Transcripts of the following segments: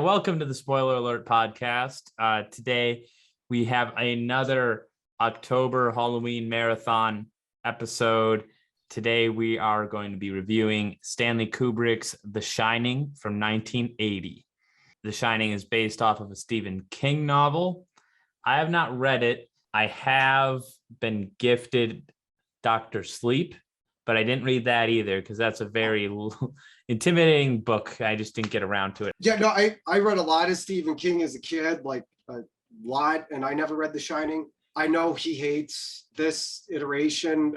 welcome to the Spoiler Alert podcast. Today we have another October Halloween marathon episode. Today we are going to be reviewing Stanley Kubrick's The Shining from 1980. The Shining is based off of a Stephen King novel. I have not read it. I have been gifted Dr. Sleep, but I didn't read that either because that's a very intimidating book. I just didn't get around to it. Yeah, no, I read a lot of Stephen King as a kid, like a lot, and I never read The Shining. I know he hates this iteration.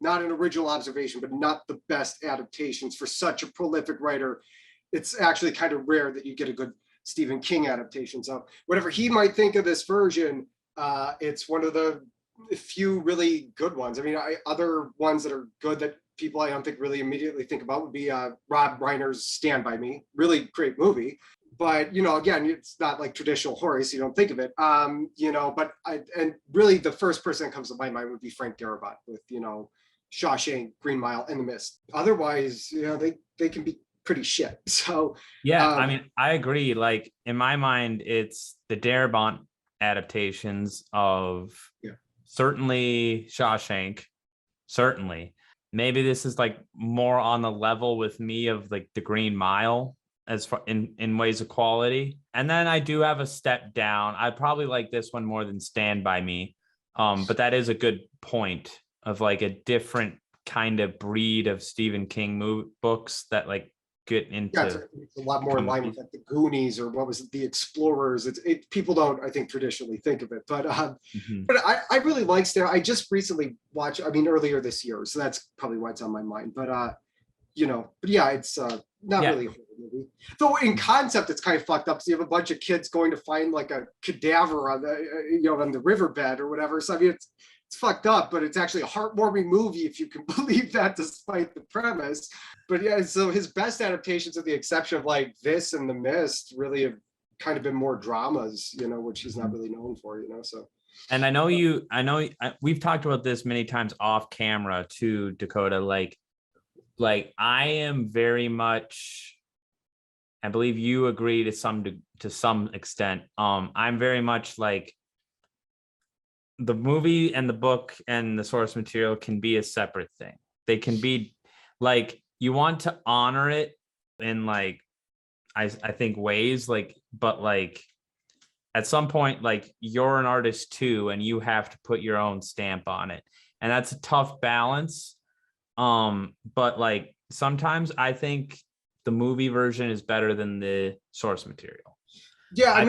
Not an original observation, but not the best adaptations for such a prolific writer. It's actually kind of rare that you get a good Stephen King adaptation. So whatever he might think of this version, it's one of the few really good ones. I mean, other ones that are good that people I don't think really immediately think about would be Rob Reiner's Stand By Me. Really great movie. But, again, it's not like traditional horror, so you don't think of it. But really the first person that comes to my mind would be Frank Darabont with, Shawshank, Green Mile, and The Mist. Otherwise, they can be pretty shit. So yeah, I mean, I agree. Like in my mind, it's the Darabont adaptations of certainly Shawshank, certainly. Maybe this is like more on the level with me of like the Green Mile as far in ways of quality. And then I do have a step down. I probably like this one more than Stand By Me. But that is a good point of like a different kind of breed of Stephen King books that like get into it's a lot more in line with like the Goonies or what was it, the Explorers. People don't, I think, traditionally think of it, but but I really like Stanley. I just recently watched, earlier this year, so that's probably why it's on my mind. But but yeah, it's not really a horror movie. Though in concept, it's kind of fucked up. So you have a bunch of kids going to find like a cadaver on the on the riverbed or whatever. So I mean, it's fucked up, but it's actually a heartwarming movie if you can believe that, despite the premise. But yeah, so his best adaptations, with the exception of like this and The Mist, really have kind of been more dramas, which he's not really known for, so. And I know we've talked about this many times off camera too, Dakota, like I am very much, I believe you agree to some extent. I'm very much like, the movie and the book and the source material can be a separate thing. They can be like, you want to honor it in like, I think ways like, but like at some point, like you're an artist too, and you have to put your own stamp on it. And that's a tough balance. But like, sometimes I think the movie version is better than the source material. Yeah, I'm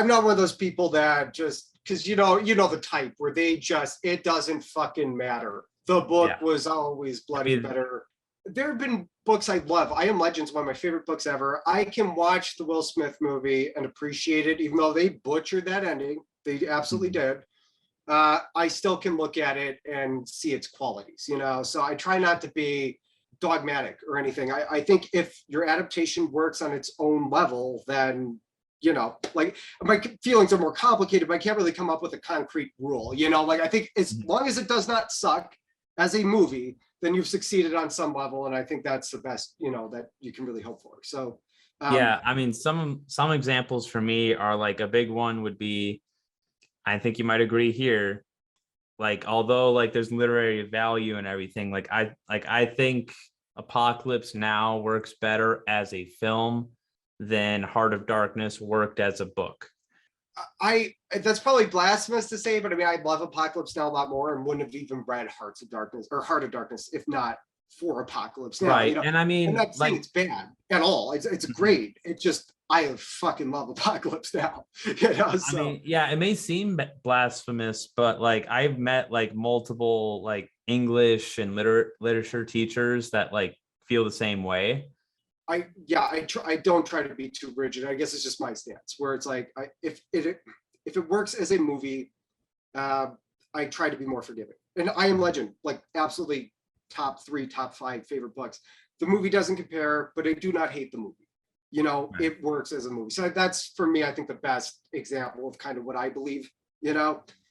not one of those people that just, because you know the type where it doesn't fucking matter. The book was always bloody better. There have been books I love. I Am Legend's one of my favorite books ever. I can watch the Will Smith movie and appreciate it, even though they butchered that ending. They absolutely did. I still can look at it and see its qualities, So I try not to be dogmatic or anything. I think if your adaptation works on its own level, then like my feelings are more complicated, but I can't really come up with a concrete rule, like I think as long as it does not suck as a movie, then you've succeeded on some level. And I think that's the best, that you can really hope for. So, yeah, I mean, some examples for me are like, a big one would be, I think you might agree here, like, although like there's literary value and everything, like I think Apocalypse Now works better as a film than Heart of Darkness worked as a book. That's probably blasphemous to say, but I mean, I love Apocalypse Now a lot more and wouldn't have even read Heart of Darkness if not for Apocalypse Now. Right. And I mean, I'm not saying it's bad at all. It's great. It just, I fucking love Apocalypse Now. So. I mean, yeah, it may seem blasphemous, but like I've met like multiple like English and literature teachers that like feel the same way. I don't try to be too rigid. I guess it's just my stance where it's like, if it works as a movie, I try to be more forgiving. And I Am Legend, like absolutely top 3, top 5 favorite books. The movie doesn't compare, but I do not hate the movie. Right. It works as a movie. So that's for me, I think the best example of kind of what I believe,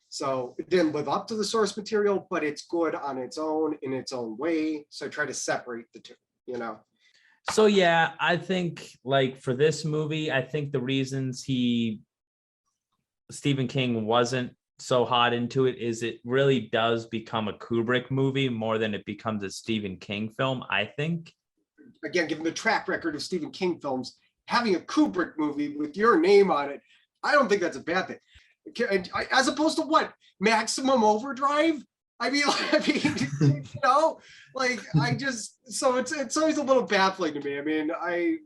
So it didn't live up to the source material, but it's good on its own in its own way. So I try to separate the two, So yeah, I think like for this movie, I think the reasons Stephen King wasn't so hot into it is it really does become a Kubrick movie more than it becomes a Stephen King film, I think. Again, given the track record of Stephen King films, having a Kubrick movie with your name on it, I don't think that's a bad thing. As opposed to what? Maximum Overdrive? I mean, so it's always a little baffling to me. I mean, I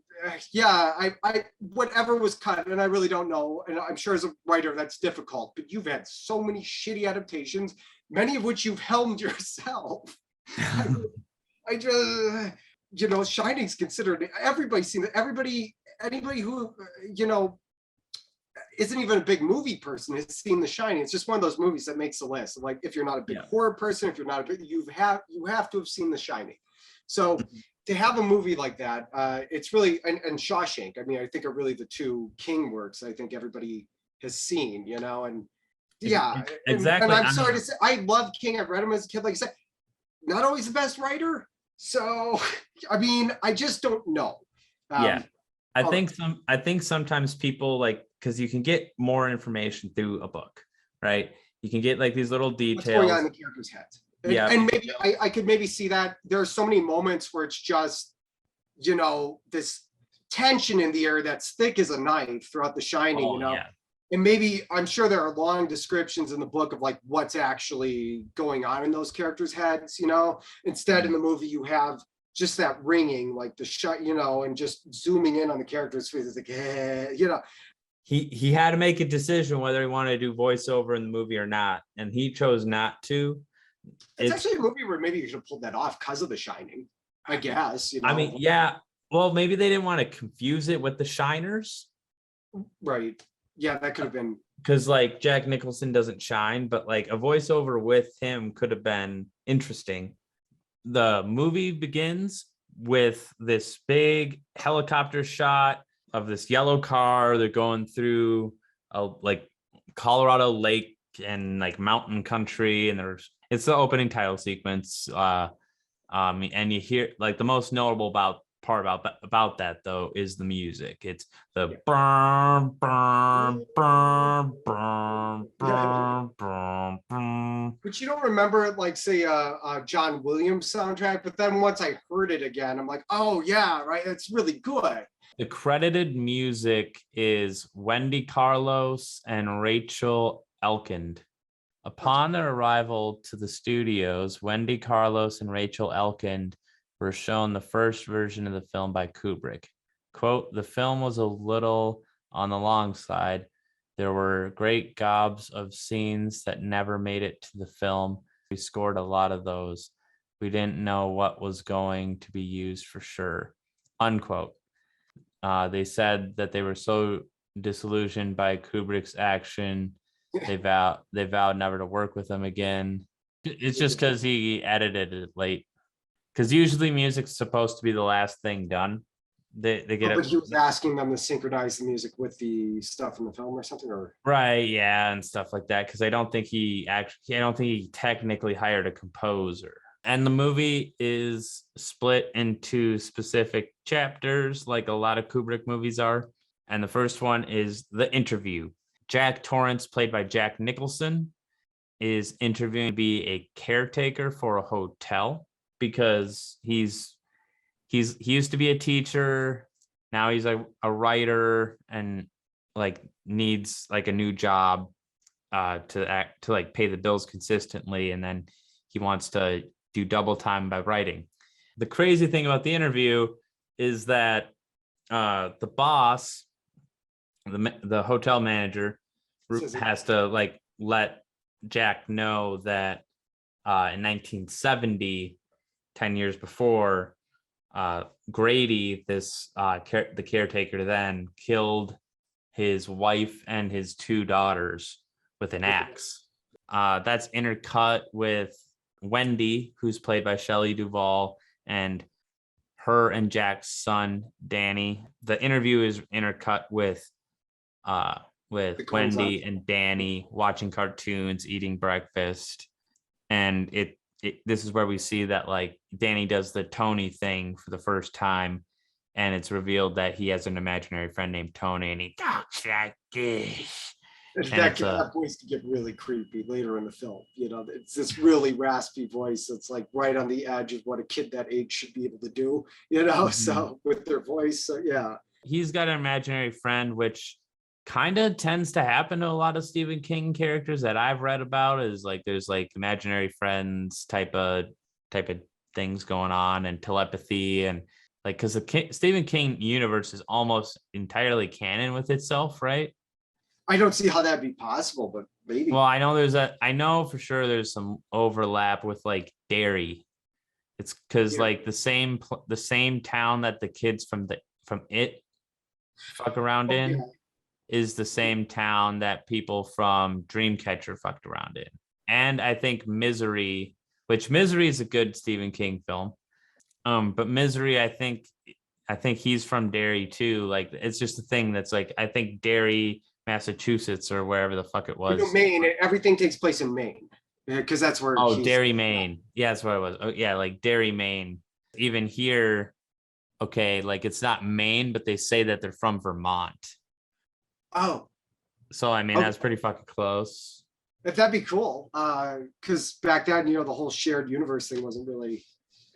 whatever was cut, and I really don't know, and I'm sure as a writer that's difficult, but you've had so many shitty adaptations, many of which you've helmed yourself. I just, Shining's considered, everybody's seen it. Anybody who, isn't even a big movie person has seen The Shining. It's just one of those movies that makes the list. Like if you're not a big horror person, if you're not a big, you have to have seen The Shining. So to have a movie like that, it's really, and Shawshank, I mean, I think are really the two King works I think everybody has seen, and yeah. Exactly. And I'm sorry to say, I love King. I've read him as a kid, like I said, not always the best writer. So, I mean, I just don't know. I think sometimes people like, because you can get more information through a book, right? You can get like these little details. What's going on in the character's heads. And maybe I could maybe see that there are so many moments where it's just, this tension in the air that's thick as a knife throughout The Shining, And maybe I'm sure there are long descriptions in the book of like what's actually going on in those characters' heads, Instead, in the movie, you have just that ringing, like the shot, and just zooming in on the character's face. It's like, He had to make a decision whether he wanted to do voiceover in the movie or not, and he chose not to. It's actually a movie where maybe you should have pulled that off because of The Shining, I guess. I mean, yeah. Well, maybe they didn't want to confuse it with The Shiners. Right. Yeah, that could have been. Because like Jack Nicholson doesn't shine, but like a voiceover with him could have been interesting. The movie begins with this big helicopter shot of this yellow car. They're going through a like Colorado lake and like mountain country, and it's the opening title sequence. And you hear like the most notable part about that though is the music. It's the burn, burn, burn, burn, burn, burn, burn. But you don't remember like say a John Williams soundtrack, but then once I heard it again, I'm like, oh yeah, right, it's really good. The credited music is Wendy Carlos and Rachel Elkind. Upon their arrival to the studios, Wendy Carlos and Rachel Elkind were shown the first version of the film by Kubrick. Quote, the film was a little on the long side. There were great gobs of scenes that never made it to the film. We scored a lot of those. We didn't know what was going to be used for sure. Unquote. They said that they were so disillusioned by Kubrick's action, they vowed never to work with him again. It's just because he edited it late. Because usually music's supposed to be the last thing done. They get but he was asking them to synchronize the music with the stuff in the film or something, or right, yeah, and stuff like that. Because I don't think he technically hired a composer. And the movie is split into specific chapters, like a lot of Kubrick movies are. And the first one is The Interview. Jack Torrance, played by Jack Nicholson, is interviewing to be a caretaker for a hotel because he used to be a teacher. Now he's a writer and like needs like a new job to like pay the bills consistently. And then he wants to do double time by writing. The crazy thing about The Interview is that the boss, the hotel manager, has to like let Jack know that in 1970, 10 years before, Grady, the caretaker then, killed his wife and his two daughters with an axe. That's intercut with Wendy, who's played by Shelley Duvall, and her and Jack's son, Danny. The Interview is intercut with Wendy and Danny watching cartoons, eating breakfast. And this is where we see that like Danny does the Tony thing for the first time and it's revealed that he has an imaginary friend named Tony, and he talks like this. That voice can get really creepy later in the film. You know, it's this really raspy voice that's like right on the edge of what a kid that age should be able to do, you know, so with their voice. So yeah. He's got an imaginary friend, which kind of tends to happen to a lot of Stephen King characters that I've read about, is like there's like imaginary friends type of things going on, and telepathy, and like because the Stephen King universe is almost entirely canon with itself, right? I don't see how that'd be possible, but maybe. Well, I know for sure there's some overlap with like Derry. It's because like the same town that the kids from It fuck around in is the same town that people from Dreamcatcher fucked around in. And I think Misery is a good Stephen King film. But Misery, I think he's from Derry too. Like it's just a thing that's like, I think Derry, Massachusetts, or wherever the fuck it was. Maine. Everything takes place in Maine because that's where. Oh, Derry, Maine. Yeah, that's where it was. Oh, yeah, like Derry, Maine. Even here, okay, like it's not Maine, but they say that they're from Vermont. Oh. So I mean, that's pretty fucking close. If that'd be cool, because back then, you know, the whole shared universe thing wasn't really.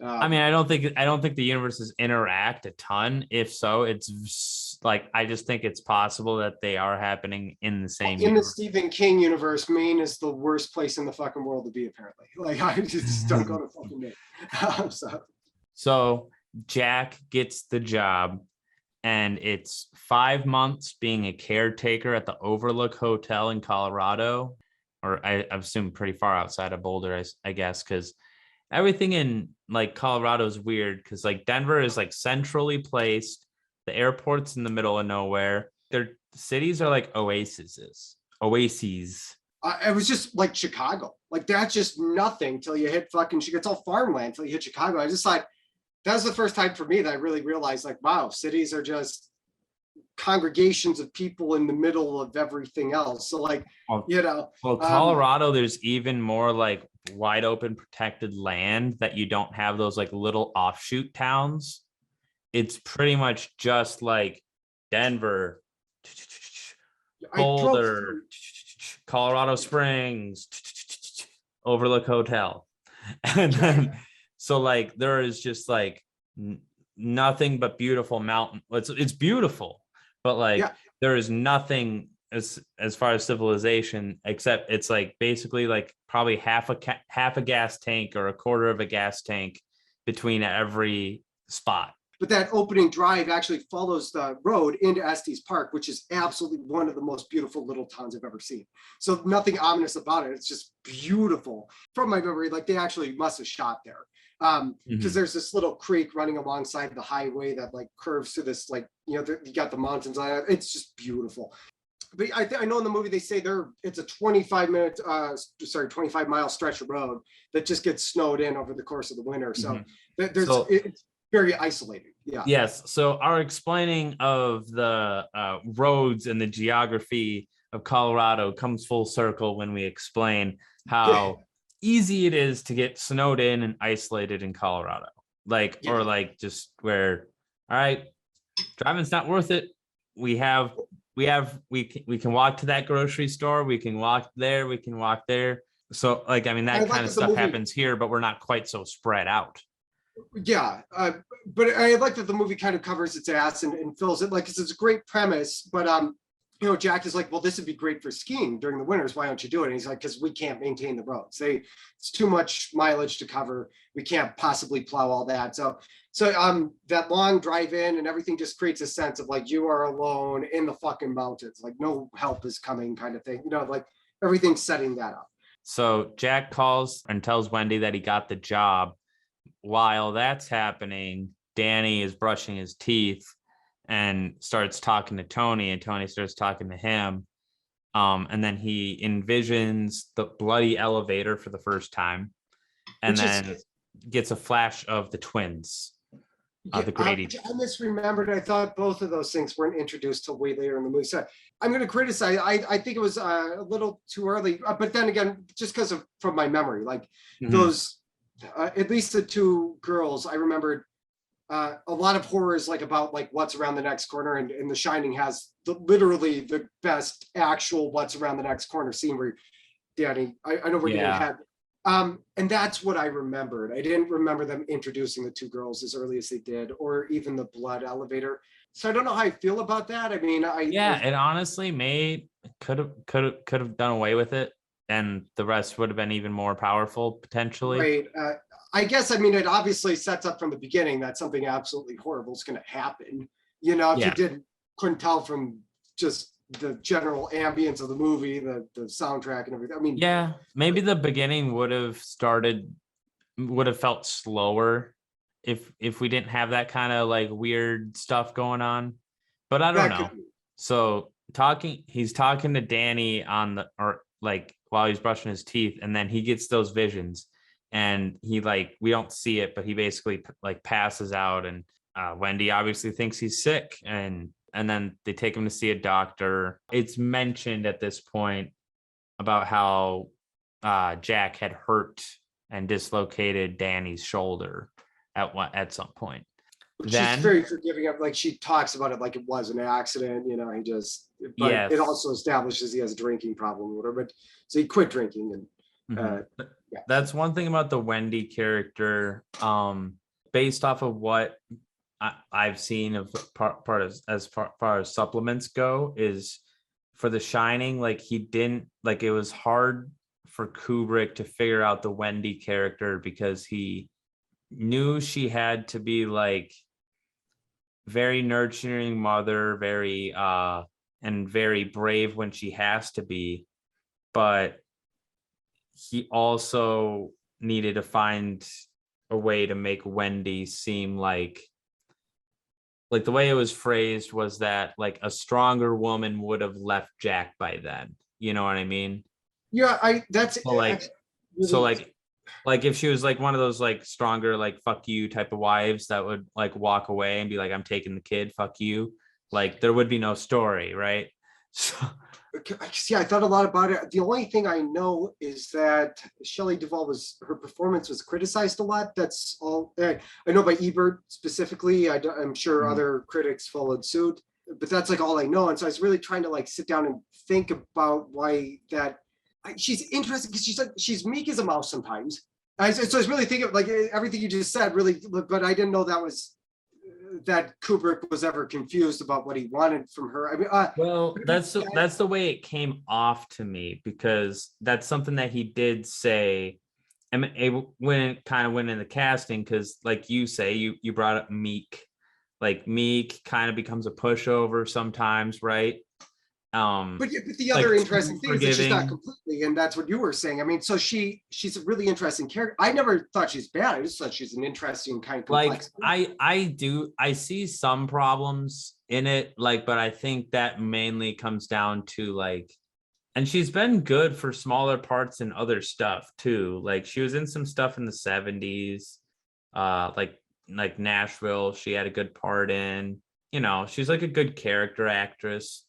I mean, I don't think the universes interact a ton. If so, it's like I just think it's possible that they are happening in the same. In the Stephen King universe, Maine is the worst place in the fucking world to be. Apparently, like I just don't go to fucking Maine. So Jack gets the job, and it's 5 months being a caretaker at the Overlook Hotel in Colorado, or I assume pretty far outside of Boulder, I guess, because everything in like Colorado is weird because like Denver is like centrally placed. The airport's in the middle of nowhere. Their cities are like oases. It was just like Chicago. Like that's just nothing till you hit fucking, it's all farmland till you hit Chicago. I just like, that was the first time for me that I really realized like, wow, cities are just congregations of people in the middle of everything else. So like, you know. Well, Colorado, there's even more like wide open protected land that you don't have those like little offshoot towns. It's pretty much just like Denver, Boulder, Colorado Springs, Overlook Hotel. And then, so like, there is just like nothing but beautiful mountain. It's beautiful, but like, there is nothing as far as civilization, except it's like basically like probably half a gas tank or a quarter of a gas tank between every spot. But that opening drive actually follows the road into Estes Park, which is absolutely one of the most beautiful little towns I've ever seen. So nothing ominous about it. It's just beautiful. From my memory, like they actually must have shot there. Because there's this little creek running alongside the highway that like curves to this, like, you know, you got the mountains on it. It's just beautiful. But I know in the movie they say it's a 25 mile stretch of road that just gets snowed in over the course of the winter. So it's very isolated. Yeah. Yes. So our explaining of the roads and the geography of Colorado comes full circle when we explain how easy it is to get snowed in and isolated in Colorado. Like, or like just where, all right, driving's not worth it. We can walk to that grocery store. We can walk there. So like, I mean, that kind of stuff happens here, but we're not quite so spread out. Yeah, but I like that the movie kind of covers its ass and fills it. Like it's a great premise, but you know, Jack is like, well, this would be great for skiing during the winters. Why don't you do it? And he's like, because we can't maintain the roads. It's too much mileage to cover. We can't possibly plow all that. So that long drive in and everything just creates a sense of like you are alone in the fucking mountains. Like no help is coming, kind of thing. You know, like everything's setting that up. So Jack calls and tells Wendy that he got the job. While that's happening, Danny is brushing his teeth and starts talking to Tony, and Tony starts talking to him. And then he envisions the bloody elevator for the first time, and then gets a flash of the twins, the Grady. I misremembered. I thought both of those things weren't introduced till way later in the movie. So I'm going to criticize. I think it was a little too early, but then again, just because from my memory, like those. At least the two girls, I remembered a lot of horror is like about like what's around the next corner, and The Shining has literally the best actual what's around the next corner scene where Danny, I know we're getting ahead. And that's what I remembered. I didn't remember them introducing the two girls as early as they did, or even the blood elevator. So I don't know how I feel about that. I mean, it honestly could have done away with it, and the rest would have been even more powerful potentially. Right. I guess, I mean, it obviously sets up from the beginning that something absolutely horrible is going to happen. You know, if you couldn't tell from just the general ambience of the movie, the soundtrack and everything. I mean, yeah, maybe the beginning would have felt slower if we didn't have that kind of like weird stuff going on. But I don't know. So he's talking to Danny while he's brushing his teeth, and then he gets those visions, and he we don't see it, but he basically like passes out, and Wendy obviously thinks he's sick, and then they take him to see a doctor. It's mentioned at this point about how Jack had hurt and dislocated Danny's shoulder at some point. She's very forgiving of, like, she talks about it like it was an accident, you know, it also establishes he has a drinking problem or whatever, but so he quit drinking. And that's one thing about the Wendy character, based off of what I've seen of as far as supplements go, is for The Shining, like it was hard for Kubrick to figure out the Wendy character because he knew she had to be like very nurturing mother, very and very brave when she has to be, but he also needed to find a way to make Wendy seem like the way it was phrased was that like a stronger woman would have left Jack by then. You know what I mean? Yeah, like if she was like one of those like stronger, like fuck you type of wives that would like walk away and be like, I'm taking the kid, fuck you. Like there would be no story, right? So yeah, I thought a lot about it. The only thing I know is that Shelley Duvall her performance was criticized a lot. That's all I know by Ebert specifically. I'm sure other critics followed suit, but that's like all I know. And so I was really trying to like sit down and think about why she's interesting, because she's meek as a mouse sometimes. So I was really thinking of like everything you just said, really, but I didn't know that Kubrick was ever confused about what he wanted from her. I mean, well, that's the way it came off to me, because that's something that he did say, and when it kind of went in the casting, because like you say, you brought up meek, like meek kind of becomes a pushover sometimes, right? But the other interesting thing is that she's not completely, and that's what you were saying. I mean, so she's a really interesting character. I never thought she's bad. I just thought she's an interesting kind of complex. Like I see some problems in it, like, but I think that mainly comes down to like, and she's been good for smaller parts and other stuff too. Like she was in some stuff in the 70s, like Nashville. She had a good part in. You know, she's like a good character actress.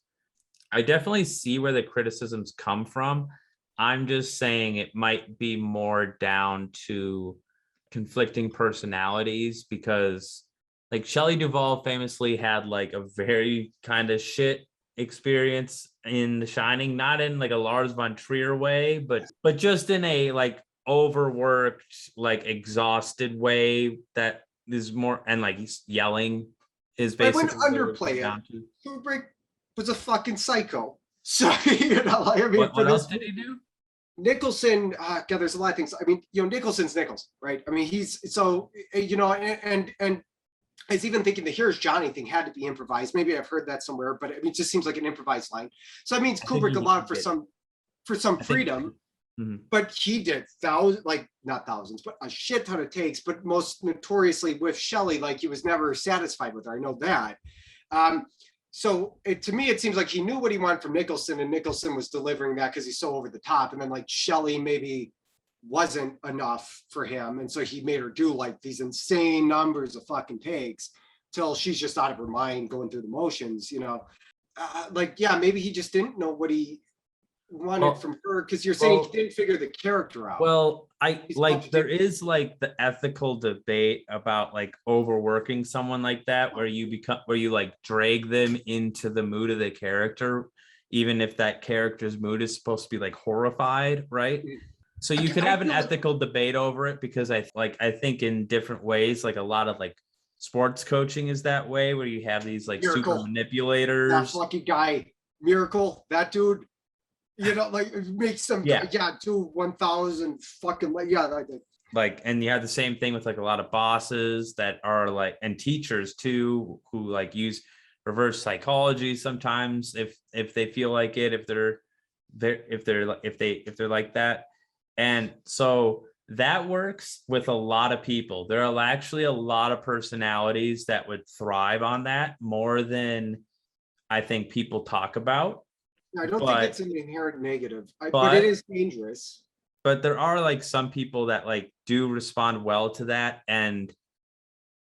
I definitely see where the criticisms come from. I'm just saying it might be more down to conflicting personalities, because like Shelley Duvall famously had like a very kind of shit experience in The Shining, not in like a Lars von Trier way, but just in a like overworked, like exhausted way that is more, and like he's yelling is basically. I wouldn't underplay it. Kubrick was a fucking psycho. So, you know, I mean, what else did he do? Nicholson, God, there's a lot of things. I mean, you know, Nicholson's Nichols, right? I mean, he's so, you know, and I was even thinking the Here's Johnny thing had to be improvised. Maybe I've heard that somewhere, but I mean, it just seems like an improvised line. So that means Kubrick allowed for some freedom, but he did not thousands, but a shit ton of takes, but most notoriously with Shelley, like he was never satisfied with her. I know that. So to me, it seems like he knew what he wanted from Nicholson, and Nicholson was delivering that because he's so over the top. And then like Shelley maybe wasn't enough for him. And so he made her do like these insane numbers of fucking takes till she's just out of her mind going through the motions, you know. Maybe he just didn't know what he wanted Well- from her? Because you're saying well- you didn't figure the character out. Well, He's like there contradicting. is like the ethical debate about like overworking someone like that, where you like drag them into the mood of the character, even if that character's mood is supposed to be like horrified, right? So you could I have an feel like- ethical debate over it, because I think in different ways, like a lot of like sports coaching is that way, where you have these like super Miracle. That manipulators. fucking guy, Miracle, that dude, like it makes some, Yeah. dude, 1,000 fucking, like Like, and you have the same thing with like a lot of bosses that are like, and teachers too, who like use reverse psychology sometimes if they feel like it, if they're like that. And so that works with a lot of people. There are actually a lot of personalities that would thrive on that more than I think people talk about. I don't But- think it's an inherent negative, but but- it is dangerous. But there are like some people that like do respond well to that and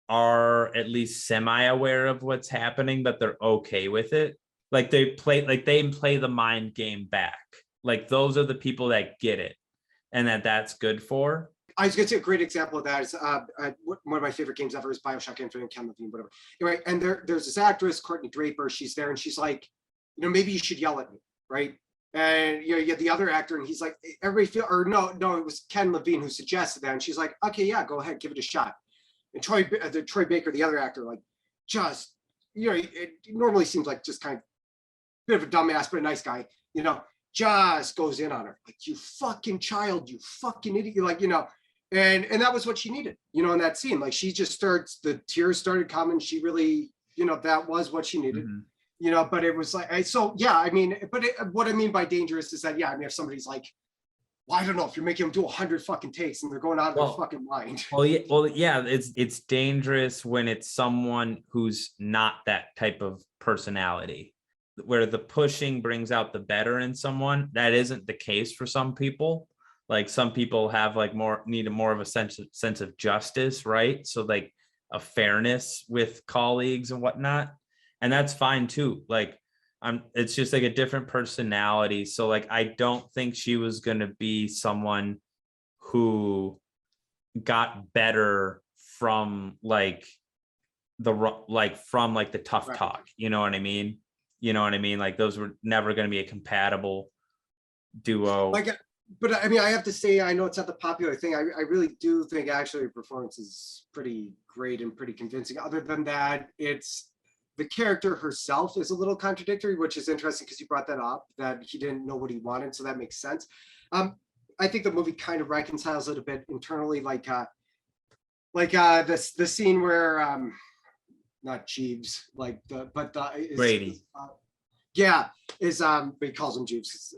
are at least semi-aware of what's happening, but they're okay with it. Like they play the mind game back. Like those are the people that get it and that's good for. I was going to say a great example of that is one of my favorite games ever is BioShock Infinite, Ken Levine, whatever. Anyway, and there's this actress, Courtney Draper. She's there, and she's like, maybe you should yell at me, right? And you get the other actor, and he's like, everybody feel, or no, it was Ken Levine who suggested that, and she's like, okay, yeah, go ahead, give it a shot. And Troy Baker, the other actor, like, just it normally seems like just kind of a bit of a dumbass, but a nice guy, just goes in on her, like, you fucking child, you fucking idiot, like, and that was what she needed, in that scene. Like she just the tears started coming. She really, that was what she needed, but it was like, what I mean by dangerous is that, if somebody's like, well, I don't know, if you're making them do 100 fucking takes and they're going out of their fucking mind. Well, yeah, it's dangerous when it's someone who's not that type of personality, where the pushing brings out the better in someone. That isn't the case for some people. Like some people have like need more of a sense of justice, right? So like a fairness with colleagues and whatnot, and that's fine too. Like it's just like a different personality. So like I don't think she was gonna be someone who got better from like the tough Right. talk. You know what I mean? Like those were never gonna be a compatible duo. But I mean, I have to say, I know it's not the popular thing. I really do think actually her performance is pretty great and pretty convincing. Other than that, it's the character herself is a little contradictory, which is interesting because you brought that up, that he didn't know what he wanted. So that makes sense. I think the movie kind of reconciles it a bit internally, like the scene where not Jeeves, Brady. but he calls him Jeeves.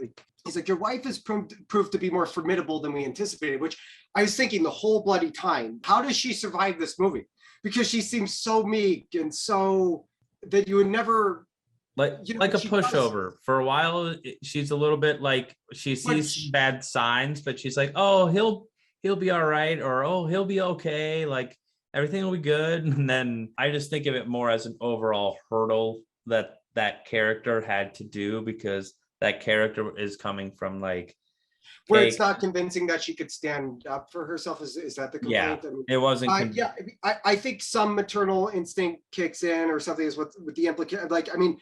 He's like, your wife has proved to be more formidable than we anticipated, which I was thinking the whole bloody time. How does she survive this movie? Because she seems so meek and so that you would never like a pushover. For a while, she's a little bit like she sees some bad signs, but she's like, oh, he'll be all right, or oh, he'll be okay, like everything will be good. And then I just think of it more as an overall hurdle that character had to do, because that character is coming from like where it's not convincing that she could stand up for herself. Is that the complaint? Yeah, it wasn't. I think some maternal instinct kicks in or something is with the implication. Like, I mean,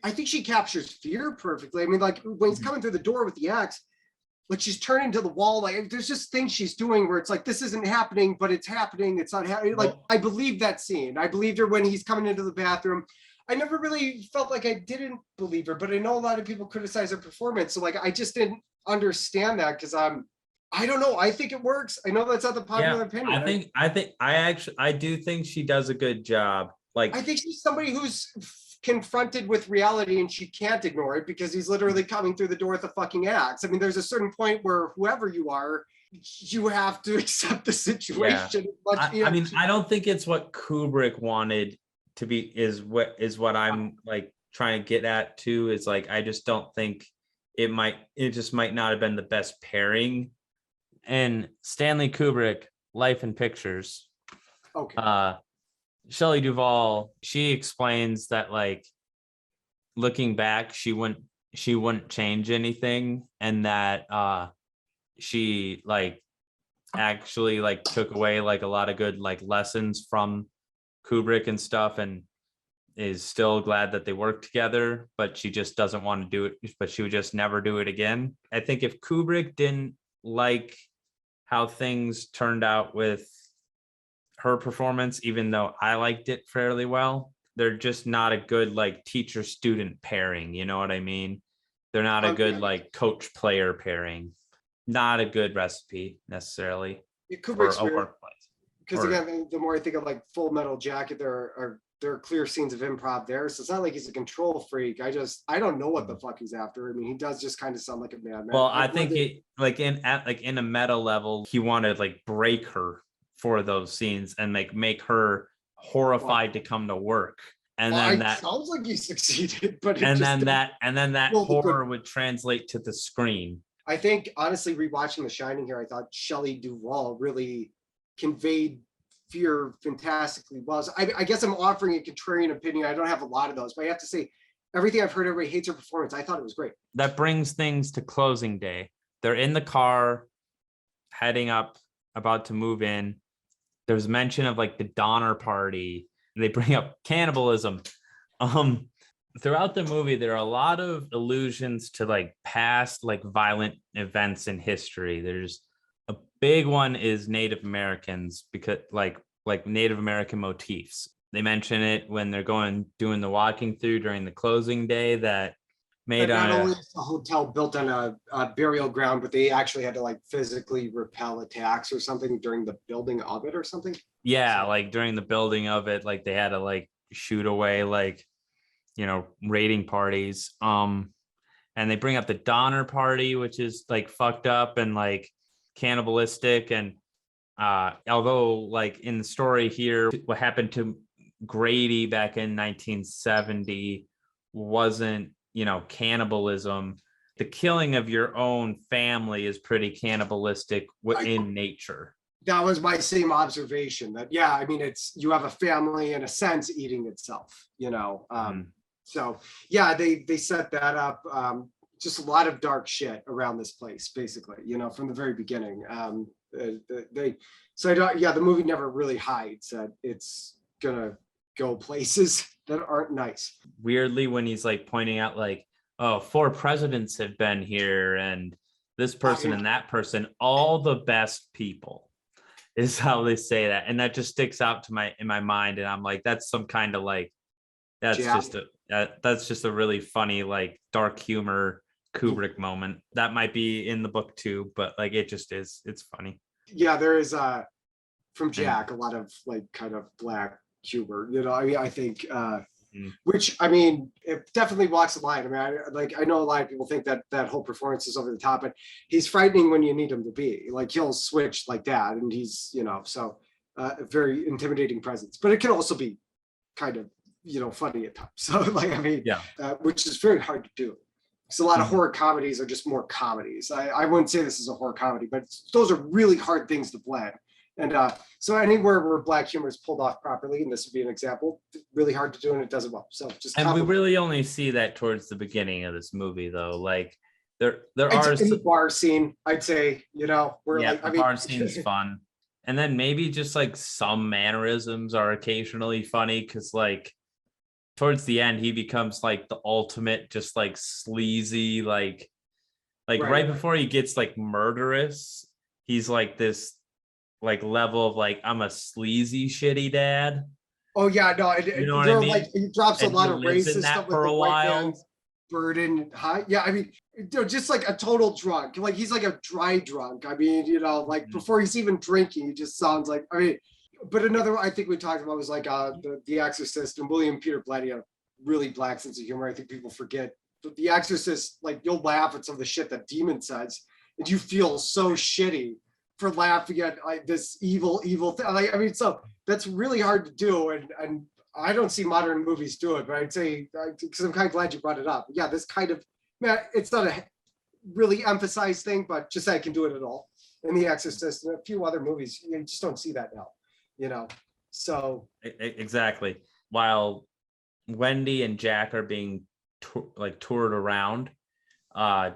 I think she captures fear perfectly. I mean, like when he's coming through the door with the axe, like she's turning to the wall. Like there's just things she's doing where it's like, this isn't happening, but it's happening. It's not happening. Like I believe that scene. I believed her when he's coming into the bathroom. I never really felt like I didn't believe her, but I know a lot of people criticize her performance. So like, I just didn't understand that because I don't know. I think it works. I know that's not the popular opinion. I do think she does a good job. Like I think she's somebody who's confronted with reality and she can't ignore it because he's literally coming through the door with a fucking axe. I mean, there's a certain point where whoever you are, you have to accept the situation. Yeah. I mean, I don't think it's what Kubrick wanted to be is what I'm like trying to get at too, is like I just don't think it just might not have been the best pairing. And Stanley Kubrick, Life in Pictures. Okay. Shelley Duvall, she explains that like looking back, she she wouldn't change anything, and that she like actually like took away like a lot of good like lessons from Kubrick and stuff, and is still glad that they worked together, but she just doesn't want to do it, but she would just never do it again. I think if Kubrick didn't like how things turned out with her performance, even though I liked it fairly well, they're just not a good like teacher student pairing. You know what I mean? They're not a good like coach player pairing. Not a good recipe necessarily for Kubrick's a weird workplace. because again, the more I think of like Full Metal Jacket, there are clear scenes of improv there. So it's not like he's a control freak. I don't know what the fuck he's after. I mean, he does just kind of sound like a madman. Well, I think he like in a meta level, he wanted to like break her for those scenes and like make her horrified to come to work. And then that sounds like he succeeded, but and then that horror good. would translate to the screen. I think honestly, rewatching The Shining here, I thought Shelley Duvall really conveyed fear fantastically well. So I guess I'm offering a contrarian opinion. I don't have a lot of those, but I have to say, everything I've heard, everybody hates her performance. I thought it was great. That brings things to closing day. They're in the car, heading up, about to move in. There's mention of like the Donner Party. They bring up cannibalism. Throughout the movie, there are a lot of allusions to like past like violent events in history. There's a big one is Native Americans, because like Native American motifs. They mention it when they're doing the walking through during the closing day that made not only is the hotel built on a burial ground, but they actually had to like physically repel attacks or something during the building of it or something. Yeah, like during the building of it, like they had to like shoot away like, you know, raiding parties. And they bring up the Donner Party, which is like fucked up and like cannibalistic. And although like in the story here, what happened to Grady back in 1970 wasn't, you know, cannibalism. The killing of your own family is pretty cannibalistic in nature. That was my same observation, that yeah, I mean, it's, you have a family in a sense eating itself, you know. So yeah, they set that up. Just a lot of dark shit around this place, basically, you know, from the very beginning. The movie never really hides that it's gonna go places that aren't nice. Weirdly, when he's like pointing out like, oh, 4 presidents have been here and this person and that person, all the best people, is how they say that. And that just sticks out in my mind. And I'm like, that's some kind of like, that's just a really funny, like dark humor Kubrick moment. That might be in the book too, but like, it just is, it's funny. Yeah, there is from Jack, a lot of like kind of black humor, you know. I mean, I think which, I mean, it definitely walks the line. I mean, I know a lot of people think that that whole performance is over the top, but he's frightening when you need him to be. Like, he'll switch like that, and he's, you know, so a very intimidating presence. But it can also be kind of, you know, funny at times. So like, I mean, which is very hard to do. Because a lot of horror comedies are just more comedies. I wouldn't say this is a horror comedy, but those are really hard things to blend. And so anywhere where black humor is pulled off properly, and this would be an example, really hard to do, and it does it well. So just, and we really only see that towards the beginning of this movie, though. Like there are in the bar scene, I'd say, you know, where like, the bar scene's fun, and then maybe just like some mannerisms are occasionally funny, because like towards the end he becomes like the ultimate just like sleazy, like right before he gets like murderous, he's like this like level of like, I'm a sleazy shitty dad. Oh yeah, no, you know what I mean? Like, he drops a lot of racist stuff for a while. Burden high. Yeah, I mean, just like a total drunk. Like, he's like a dry drunk. I mean, you know, like before he's even drinking, he just sounds like, I mean, but another I think we talked about was like the Exorcist, and William Peter Blatty had a really black sense of humor. I think people forget. But the Exorcist, like, you'll laugh at some of the shit that Demon says, and you feel so shitty for laughing at like this evil thing. Like, I mean, so that's really hard to do, and I don't see modern movies do it, but I'd say, because I'm kind of glad you brought it up. Yeah, this kind of, man, it's not a really emphasized thing, but just I can do it at all. In The Exorcist and a few other movies, you just don't see that now, you know. So exactly. While Wendy and Jack are being toured around,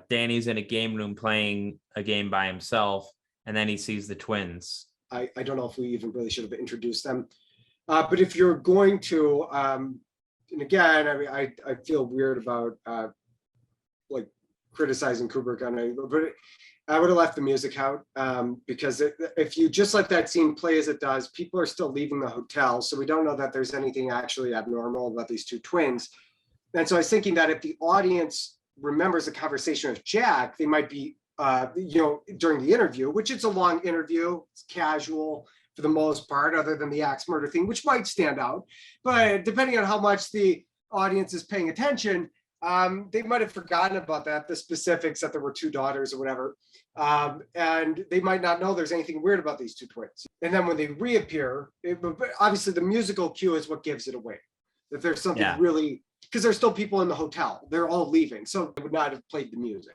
Danny's in a game room playing a game by himself, and then he sees the twins. I don't know if we even really should have introduced them. But if you're going to, and again, I mean, I feel weird about like criticizing Kubrick on it, but I would have left the music out, because if you just let that scene play as it does, people are still leaving the hotel. So we don't know that there's anything actually abnormal about these two twins. And so I was thinking that if the audience remembers a conversation with Jack, they might be, during the interview, which it's a long interview, it's casual for the most part, other than the axe murder thing, which might stand out. But depending on how much the audience is paying attention, they might have forgotten about that, the specifics that there were two daughters or whatever. And they might not know there's anything weird about these two twins. And then when they reappear, obviously the musical cue is what gives it away. That there's something really, because there's still people in the hotel. They're all leaving. So they would not have played the music.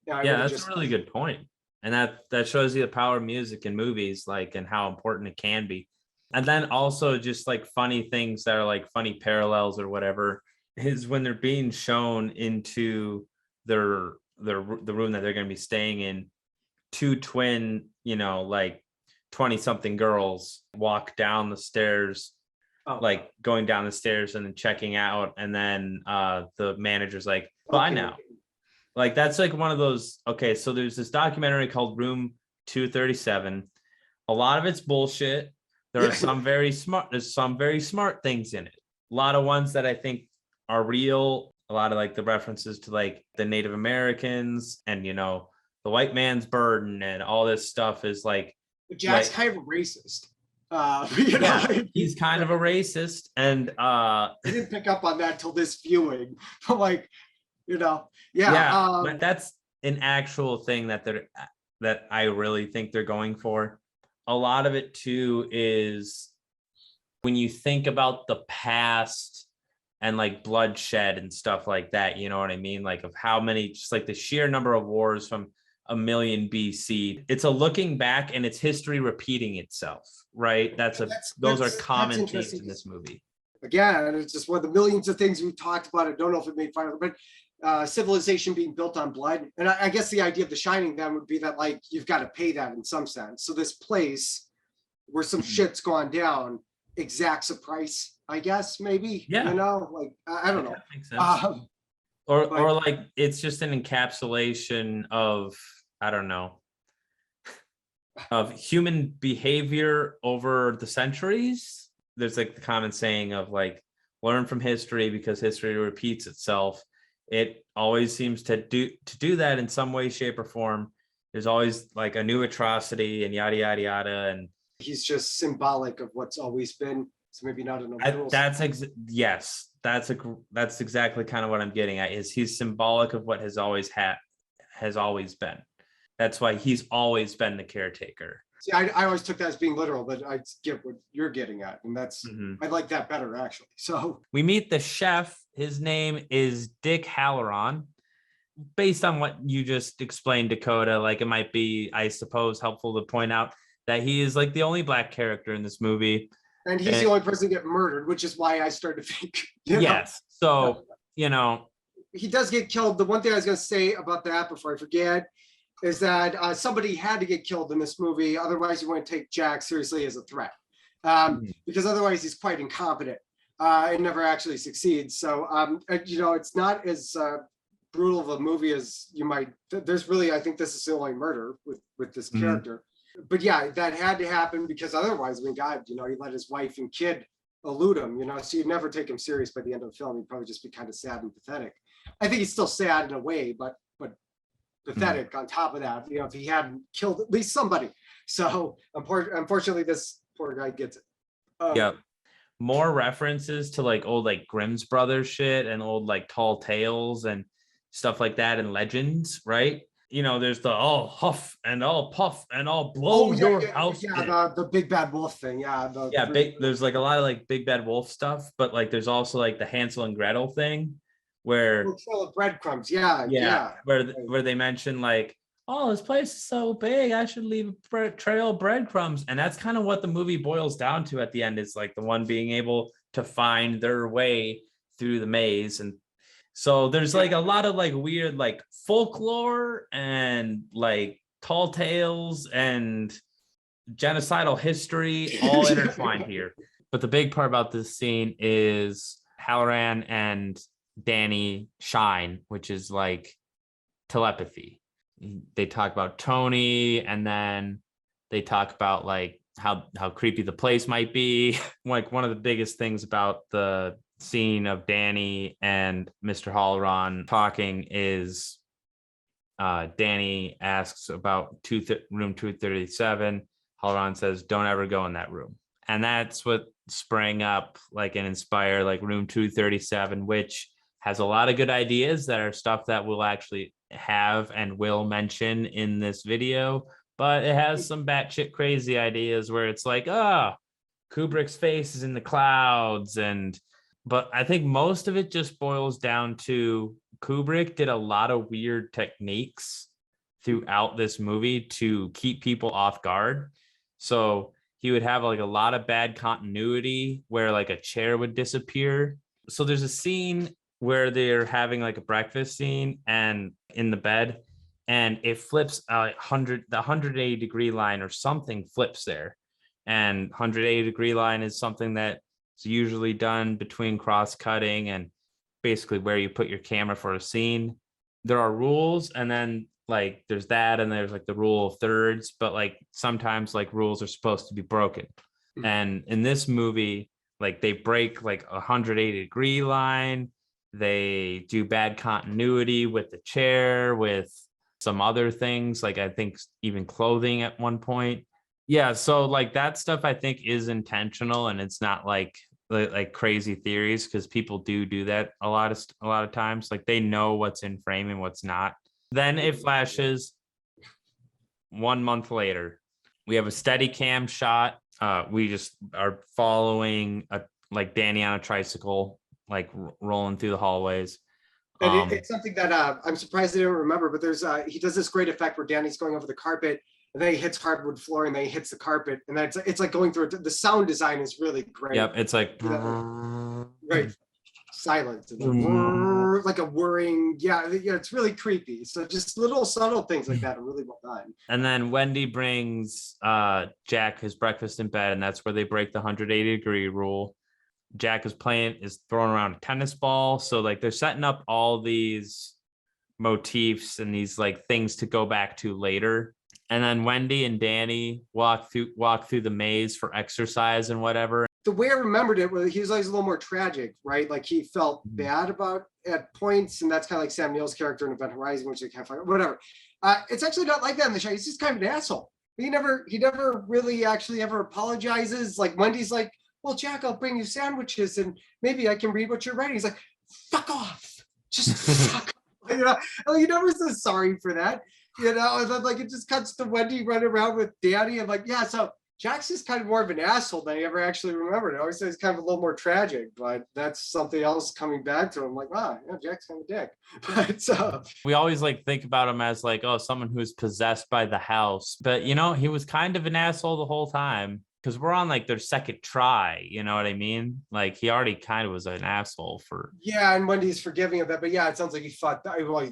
That's a really good point. And that shows you the power of music in movies, like, and how important it can be. And then also just like funny things that are like funny parallels or whatever is when they're being shown into the room that they're going to be staying in, two twin, like 20 something girls walk down the stairs, like going down the stairs and then checking out. And then the manager's like, bye now. Like, that's like one of those, okay, so there's this documentary called Room 237. A lot of it's bullshit. There are some there's some very smart things in it. A lot of ones that I think are real. A lot of like the references to like the Native Americans and, the white man's burden and all this stuff is like. But Jack's kind of a racist. He's kind of a racist. And I didn't pick up on that till this viewing. But like, but that's an actual thing that I really think they're going for. A lot of it too is when you think about the past and like bloodshed and stuff like that, you know what I mean? Like of how many, just like the sheer number of wars from a million BC. It's a looking back and it's history repeating itself, right? Those are common themes in this movie. Again, it's just one of the millions of things we've talked about. I don't know if it made fun of it, but civilization being built on blood. And I guess the idea of The Shining then would be that like, you've got to pay that in some sense. So this place where some shit's gone down exacts a price, I guess, maybe, like, I don't know. That makes sense. Or like, it's just an encapsulation of, I don't know, of human behavior over the centuries. There's like the common saying of like, learn from history because history repeats itself. It always seems to do that in some way, shape, or form. There's always like a new atrocity and yada, yada, yada. And he's just symbolic of what's always been. So maybe not in a that's exactly kind of what I'm getting at, is he's symbolic of what has always been. That's why he's always been the caretaker. See, I always took that as being literal, but I get what you're getting at. And that's, I like that better, actually. So we meet the chef. His name is Dick Halloran. Based on what you just explained, Dakota, like it might be, I suppose, helpful to point out that he is like the only Black character in this movie. And he's the only person to get murdered, which is why I started to think. Yes. So, he does get killed. The one thing I was going to say about that before I forget is that somebody had to get killed in this movie. Otherwise, you wouldn't take Jack seriously as a threat, because otherwise he's quite incompetent and never actually succeeds. So, it's not as brutal of a movie as you might. There's really, I think this is the only murder with this character. But yeah, that had to happen because otherwise, God, he let his wife and kid elude him, so you'd never take him serious by the end of the film. He'd probably just be kind of sad and pathetic. I think he's still sad in a way, but pathetic on top of that, if he hadn't killed at least somebody. So unfortunately, this poor guy gets it. More references to like old like Grimm's Brothers shit and old like tall tales and stuff like that and legends, right? There's the all huff and all puff and all blow your house. Yeah, the big bad wolf thing. There's like a lot of like big bad wolf stuff, but like there's also like the Hansel and Gretel thing where trail of breadcrumbs. Where they mention like, oh, this place is so big, I should leave a trail of breadcrumbs. And that's kind of what the movie boils down to at the end, is like the one being able to find their way through the maze. And So there's like a lot of like weird like folklore and like tall tales and genocidal history all intertwined here. But the big part about this scene is Halloran and Danny shine, which is like telepathy. They talk about Tony, and then they talk about like how creepy the place might be. Like one of the biggest things about the scene of Danny and Mr. Halloran talking is Danny asks about room 237. Halloran says, "Don't ever go in that room." And that's what sprang up like and inspire like room 237, which has a lot of good ideas that are stuff that we'll actually have and will mention in this video. But it has some batshit crazy ideas where it's like, Kubrick's face is in the clouds. But I think most of it just boils down to Kubrick did a lot of weird techniques throughout this movie to keep people off guard. So he would have like a lot of bad continuity where like a chair would disappear. So there's a scene where they're having like a breakfast scene and in the bed, and it flips the 180 degree line or something flips there. And 180 degree line is something that's usually done between cross cutting and basically where you put your camera for a scene. There are rules, and then like there's that, and there's like the rule of thirds, but like sometimes like rules are supposed to be broken. And in this movie, like they break like 180 degree line. They do bad continuity with the chair, with some other things, like I think even clothing at one point. Yeah, so like that stuff I think is intentional, and it's not like crazy theories, because people do that a lot of times. Like they know what's in frame and what's not. Then it flashes 1 month later. We have a steady cam shot. We just are following like Danny on a tricycle, like rolling through the hallways. And it's something that I'm surprised I didn't remember, but there's he does this great effect where Danny's going over the carpet, and then he hits hardwood floor, and then he hits the carpet, and then it's like going through it. The sound design is really great. Yep, it's like right, silence, like a whirring. Yeah, it's really creepy. So just little subtle things like that are really well done. And then Wendy brings Jack his breakfast in bed, and that's where they break the 180 degree rule. Jack is throwing around a tennis ball. So like they're setting up all these motifs and these like things to go back to later. And then Wendy and Danny walk through the maze for exercise and whatever. The way I remembered it was he was always a little more tragic, right? Like he felt bad about at points, and that's kind of like Sam Neill's character in Event Horizon, which they can't find, whatever. It's actually not like that in the show. He's just kind of an asshole. He never really actually ever apologizes. Like Wendy's like, "Well, Jack, I'll bring you sandwiches and maybe I can read what you're writing." He's like, "Fuck off. Just fuck off." You know, and he never says sorry for that. You know, and then like it just cuts to Wendy running around with Danny. I'm like, yeah, so Jack's just kind of more of an asshole than I ever actually remembered. I always say he's kind of a little more tragic, but that's something else coming back to him. Like, wow, yeah, Jack's kind of a dick. But we always like think about him as like, oh, someone who's possessed by the house. But you know, he was kind of an asshole the whole time. Because we're on like their second try, you know what I mean? Like he already kind of was an asshole for. Yeah, and Wendy's forgiving of that, but yeah, it sounds like he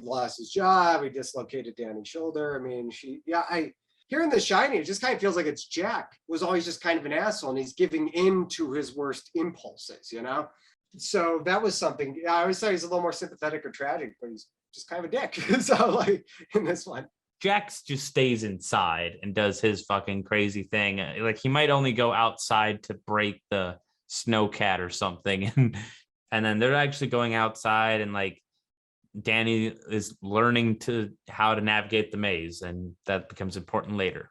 lost his job, he dislocated Danny's shoulder. I mean, here in The Shining, it just kind of feels like it's Jack was always just kind of an asshole, and he's giving in to his worst impulses, you know? So that was something. Yeah, I always thought he's a little more sympathetic or tragic, but he's just kind of a dick. So like in this one. Jax just stays inside and does his fucking crazy thing. Like he might only go outside to break the snowcat or something. And then they're actually going outside, and like Danny is learning how to navigate the maze, and that becomes important later.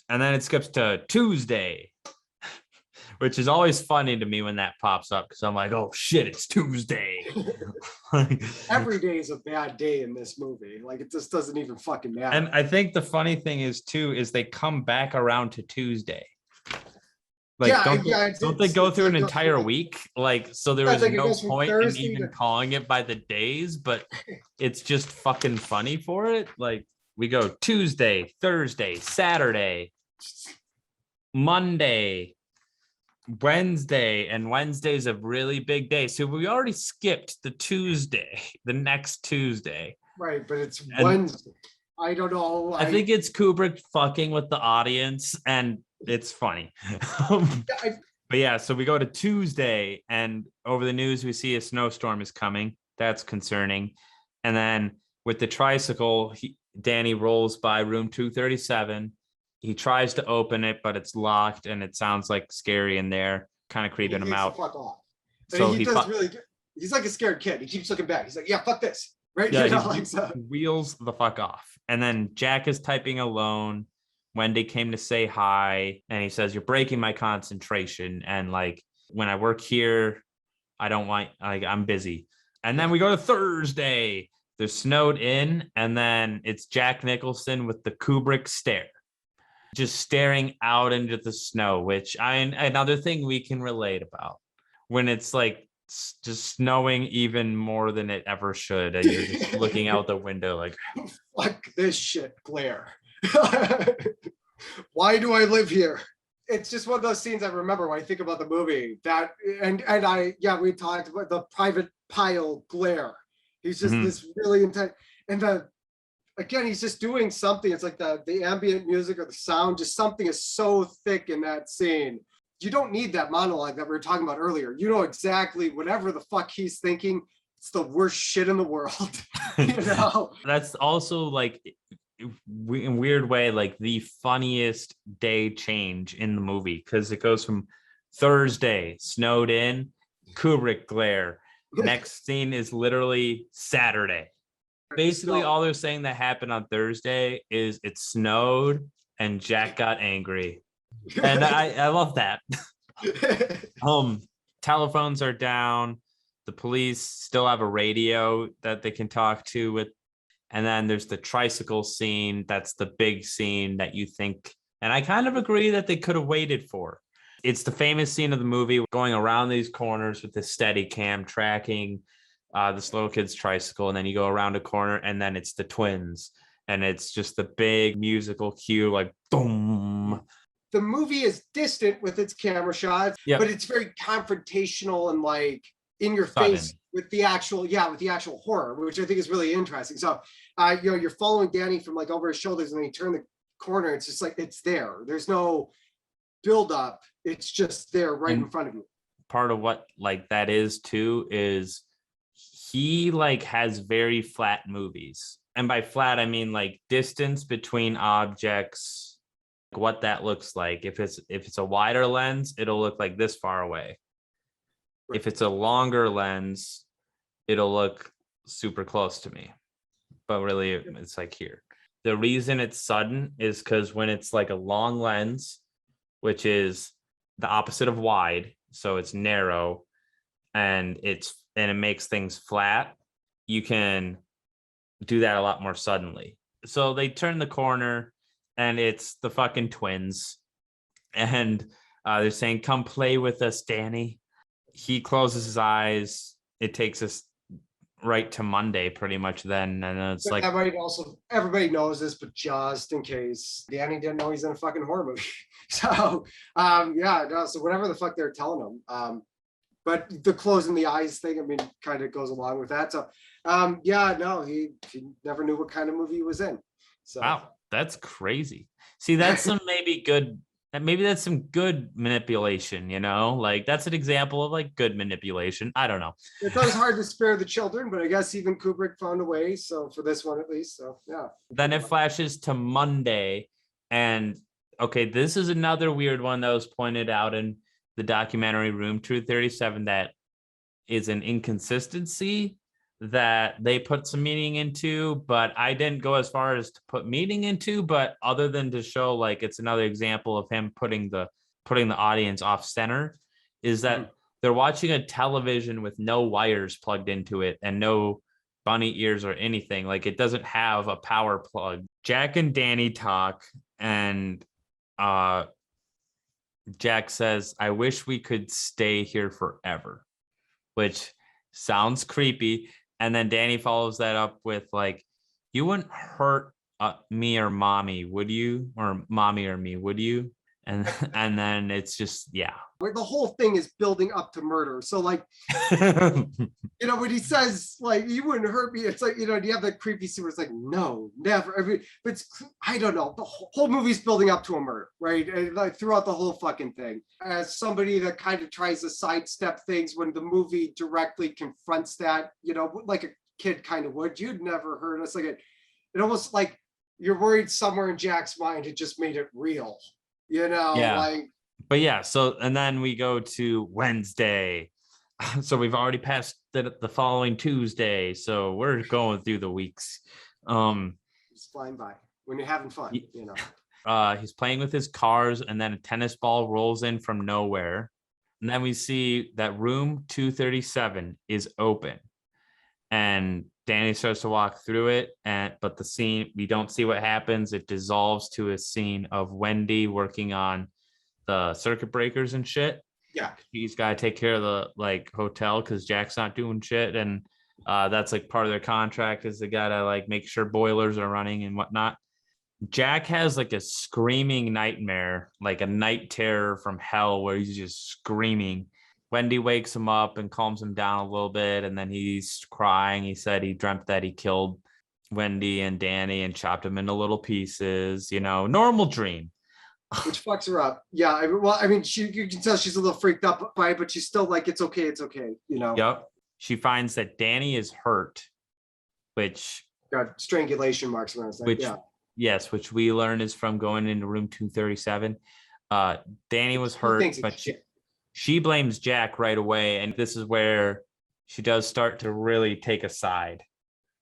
And then it skips to Tuesday, which is always funny to me when that pops up, because I'm like, oh shit, it's Tuesday. Every day is a bad day in this movie. Like it just doesn't even fucking matter. And I think the funny thing is they come back around to Tuesday. Like, don't they go through an entire week? Like, so there was no point in even calling it by the days, but it's just fucking funny for it. Like we go Tuesday, Thursday, Saturday, Monday, Wednesday, and Wednesday's a really big day. So we already skipped the Tuesday, the next Tuesday. Right, but it's And Wednesday. I don't know. I think it's Kubrick fucking with the audience, and it's funny. But yeah, so we go to Tuesday, and over the news, we see a snowstorm is coming. That's concerning. And then with the tricycle, Danny rolls by room 237. He tries to open it, but it's locked, and it sounds like scary in there, kind of creeping him out. Fuck off. So he does really good. He's like a scared kid. He keeps looking back. He's like, yeah, fuck this. Right? Yeah, you know, like so. Wheels the fuck off. And then Jack is typing alone. Wendy came to say hi, and he says, "You're breaking my concentration. And like when I work here, I don't want, like, I'm busy." And then we go to Thursday. They're snowed in, and then it's Jack Nicholson with the Kubrick stare, just staring out into the snow, which another thing we can relate about when it's like just snowing even more than it ever should, and you're just looking out the window like, fuck this shit, glare. Why do I live here? It's just one of those scenes I remember when I think about the movie. That we talked about the private pile glare. He's just this really intense, and again, he's just doing something. It's like the ambient music or the sound, just something is so thick in that scene. You don't need that monologue that we were talking about earlier. You know exactly whatever the fuck he's thinking. It's the worst shit in the world. You know? That's also like, in weird way, like the funniest day change in the movie, because it goes from Thursday, snowed in, Kubrick glare. Next scene is literally Saturday. Basically, all they're saying that happened on Thursday is it snowed and Jack got angry. And I love that. Telephones are down. The police still have a radio that they can talk to with. And then there's the tricycle scene. That's the big scene that you think, and I kind of agree that they could have waited for. It's the famous scene of the movie, going around these corners with the steady cam tracking this little kid's tricycle. And then you go around a corner, and then it's the twins. And it's just the big musical cue, like boom. The movie is distant with its camera shots, but it's very confrontational and like in your face with the actual horror, which I think is really interesting. So, you're following Danny from like over his shoulders, and then you turn the corner. It's just like, it's there. There's no build up. It's just there right in front of you. Part of what like that is too is he like has very flat movies. And by flat, I mean like distance between objects, what that looks like. If it's a wider lens, it'll look like this far away. Right. If it's a longer lens, it'll look super close to me. But really, it's like here. The reason it's sudden is because when it's like a long lens, which is the opposite of wide, so it's narrow, and it makes things flat, you can do that a lot more suddenly. So they turn the corner, and it's the fucking twins, and they're saying, "Come play with us, Danny." He closes his eyes. It takes us right to Monday pretty much then, and it's like everybody knows this, but just in case Danny didn't know, he's in a fucking horror movie. So so whatever the fuck they're telling him, but the closing the eyes thing, I mean, kind of goes along with that. So he never knew what kind of movie he was in. So wow, that's crazy. See, that's some maybe that's some good manipulation, you know, like that's an example of like good manipulation. I don't know. It's always hard to spare the children, but I guess even Kubrick found a way. So for this one, at least. So yeah. Then it flashes to Monday, and okay, this is another weird one that was pointed out in the documentary Room 237 that is an inconsistency that they put some meaning into, but I didn't go as far as to put meaning into, but other than to show like it's another example of him putting the audience off center, is that they're watching a television with no wires plugged into it and no bunny ears or anything. Like it doesn't have a power plug. Jack and Danny talk, and Jack says, "I wish we could stay here forever," which sounds creepy. And then Danny follows that up with like, "You wouldn't hurt me or mommy, would you? Or mommy or me, would you?" and and then it's just Where the whole thing is building up to murder. So like, when he says like, you wouldn't hurt me, it's like, do you have that creepy scene where it's like, no, never. I mean, but I don't know. The whole movie's building up to a murder, right? And like throughout the whole fucking thing. As somebody that kind of tries to sidestep things when the movie directly confronts that, like a kid kind of would, you'd never heard us. Like it almost like you're worried somewhere in Jack's mind it just made it real, like. But so and then we go to Wednesday. So we've already passed the following Tuesday, so we're going through the weeks. It's flying by when you're having fun. He's playing with his cars, and then a tennis ball rolls in from nowhere, and then we see that room 237 is open, and Danny starts to walk through it, but the scene, we don't see what happens. It dissolves to a scene of Wendy working on the circuit breakers and shit. Yeah, he's got to take care of the hotel because Jack's not doing shit, and that's like part of their contract is they gotta make sure boilers are running and whatnot. Jack has like a screaming nightmare, like a night terror from hell where he's just screaming. Wendy wakes him up and calms him down a little bit, and then he's crying. He said he dreamt that he killed Wendy and Danny and chopped them into little pieces, normal dream. Which fucks her up. Yeah, you can tell she's a little freaked up by it, but she's still like, it's okay, Yep. She finds that Danny is hurt, which got strangulation marks around his neck. Yes, which we learn is from going into room 237. Danny was hurt, but she blames Jack right away, and this is where she does start to really take a side.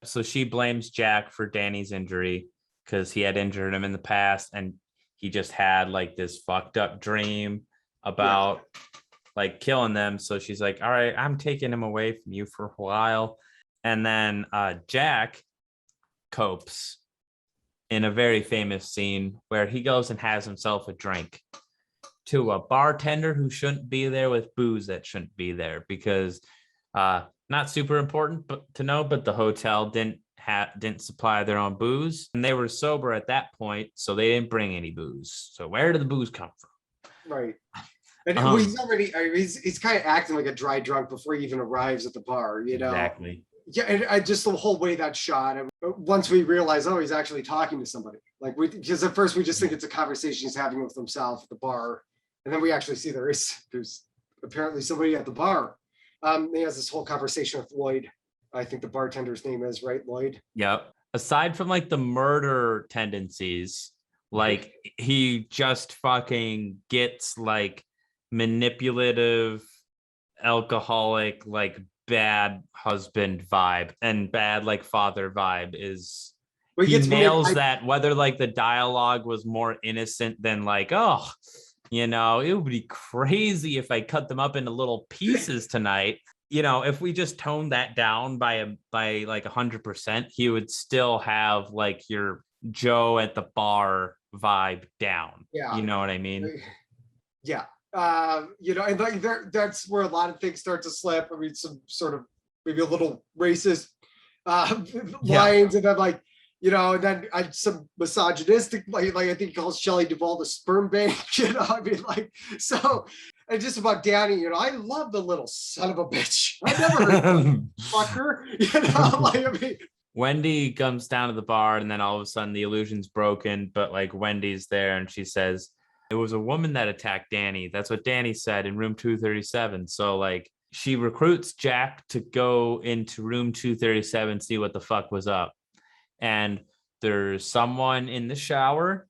So she blames Jack for Danny's injury because he had injured him in the past, and he just had this fucked up dream about killing them. So she's like, all right, I'm taking him away from you for a while. And then Jack copes in a very famous scene where he goes and has himself a drink to a bartender who shouldn't be there with booze that shouldn't be there because not super important to know, but the hotel didn't supply their own booze, and they were sober at that point, so they didn't bring any booze. So where did the booze come from? Right. And he's already, he's kind of acting like a dry drunk before he even arrives at the bar, Exactly. Yeah, and I just the whole way that shot. Once we realize, he's actually talking to somebody. Because at first we just think it's a conversation he's having with himself at the bar, and then we actually see there's apparently somebody at the bar. He has this whole conversation with Lloyd. I think the bartender's name is, right, Lloyd? Yep. Aside from the murder tendencies, he just fucking gets manipulative, alcoholic, bad husband vibe and bad father vibe is. He nails that. Whether the dialogue was more innocent than it would be crazy if I cut them up into little pieces tonight. If we just toned that down by 100%, he would still have your Joe at the bar vibe down. Yeah. You know what I mean? Yeah. And that's where a lot of things start to slip. I mean, some sort of maybe a little racist lines, and then and then some misogynistic, I think he calls Shelley Duvall the sperm bank, so, and just about Danny, I love the little son of a bitch. I never heard fucker, Wendy comes down to the bar, and then all of a sudden the illusion's broken, but Wendy's there, and she says, it was a woman that attacked Danny. That's what Danny said in room 237. So she recruits Jack to go into room 237, see what the fuck was up. And there's someone in the shower,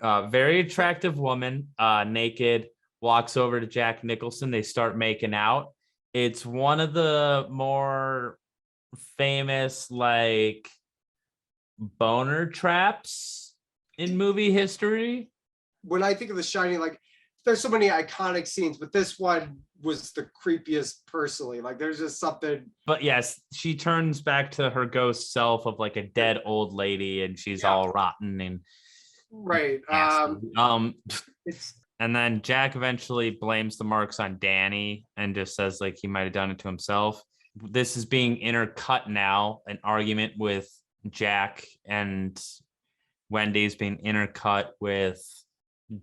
very attractive woman, naked, walks over to Jack Nicholson. They start making out. It's one of the more famous boner traps in movie history. When I think of The Shining, there's so many iconic scenes, but this one was the creepiest personally. There's just something. But yes, she turns back to her ghost self of a dead old lady, and she's all rotten and right. And then Jack eventually blames the marks on Danny and just says he might have done it to himself. This is being intercut now, an argument with Jack and Wendy's being intercut with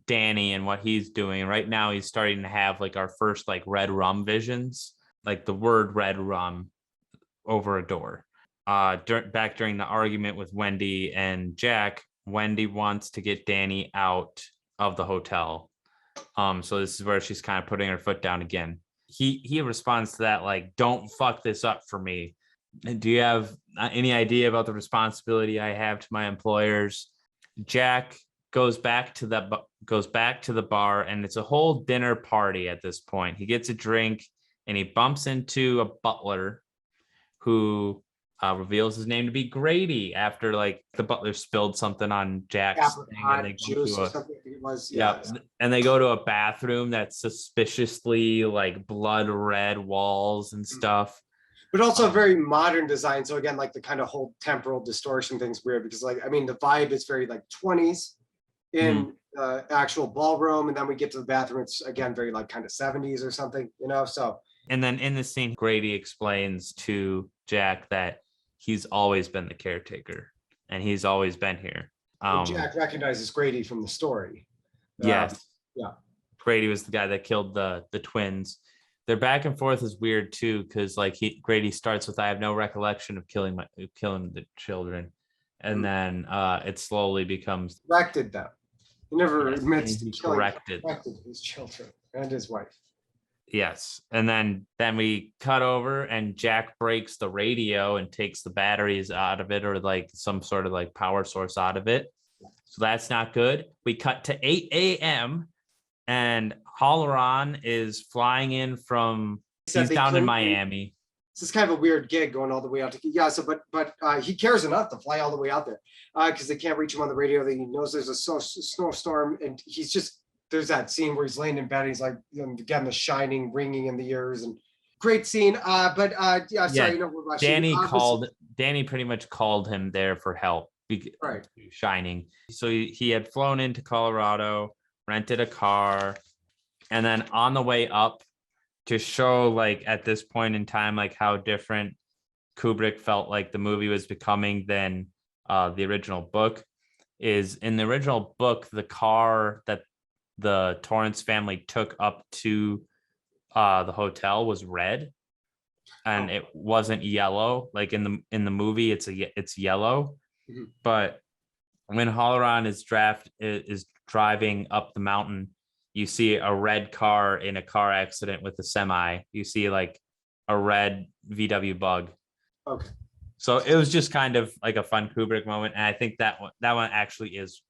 Danny and what he's doing. Right now, he's starting to have like our first like red rum visions, like the word red rum over a door. Back during the argument with Wendy and Jack, Wendy wants to get Danny out of the hotel. So this is where she's kind of putting her foot down again. He responds to that like, "Don't fuck this up for me." And do you have any idea about the responsibility I have to my employers? Jack goes back to the bar, and it's a whole dinner party at this point. He gets a drink and he bumps into a butler who reveals his name to be Grady after like the butler spilled something on Jack's thing, and they go to and they go to a bathroom that's suspiciously like blood red walls and stuff. But also a very modern design. So again, like the kind of whole temporal distortion thing's weird because like, I mean, the vibe is very like 20s in actual ballroom. And then we get to the bathroom. It's again, very like kind of 70s or something, you know? So. And then in the scene, Grady explains to Jack that he's always been the caretaker and he's always been here. Jack recognizes Grady from the story. Yes. Yeah. Grady was the guy that killed the twins. Their back and forth is weird too, because like Grady starts with, "I have no recollection of killing the children," and then it slowly becomes corrected them. He never admits to killing corrected his children and his wife. Yes, and then we cut over, and Jack breaks the radio and takes the batteries out of it, or like some sort of like power source out of it. So that's not good. We cut to 8 a.m. and Halloran is flying in from, he's down in Miami. This is kind of a weird gig going all the way out to, so but he cares enough to fly all the way out there because they can't reach him on the radio. He knows there's a snowstorm, and he's just, there's that scene where he's laying in bed and he's like, again, the shining ringing in the ears, and great scene. Sorry, we're rushing. Danny pretty much called him there for help. Right. Shining. So he had flown into Colorado, rented a car, and then on the way up, to show like at this point in time, like how different Kubrick felt like the movie was becoming than the original book, is in the original book, the car that the Torrance family took up to the hotel was red, and it wasn't yellow. Like in the movie, it's yellow. Mm-hmm. But when Halloran is driving up the mountain, you see a red car in a car accident with a semi. You see like a red VW Bug. Okay. So it was just kind of like a fun Kubrick moment, and I think that one actually is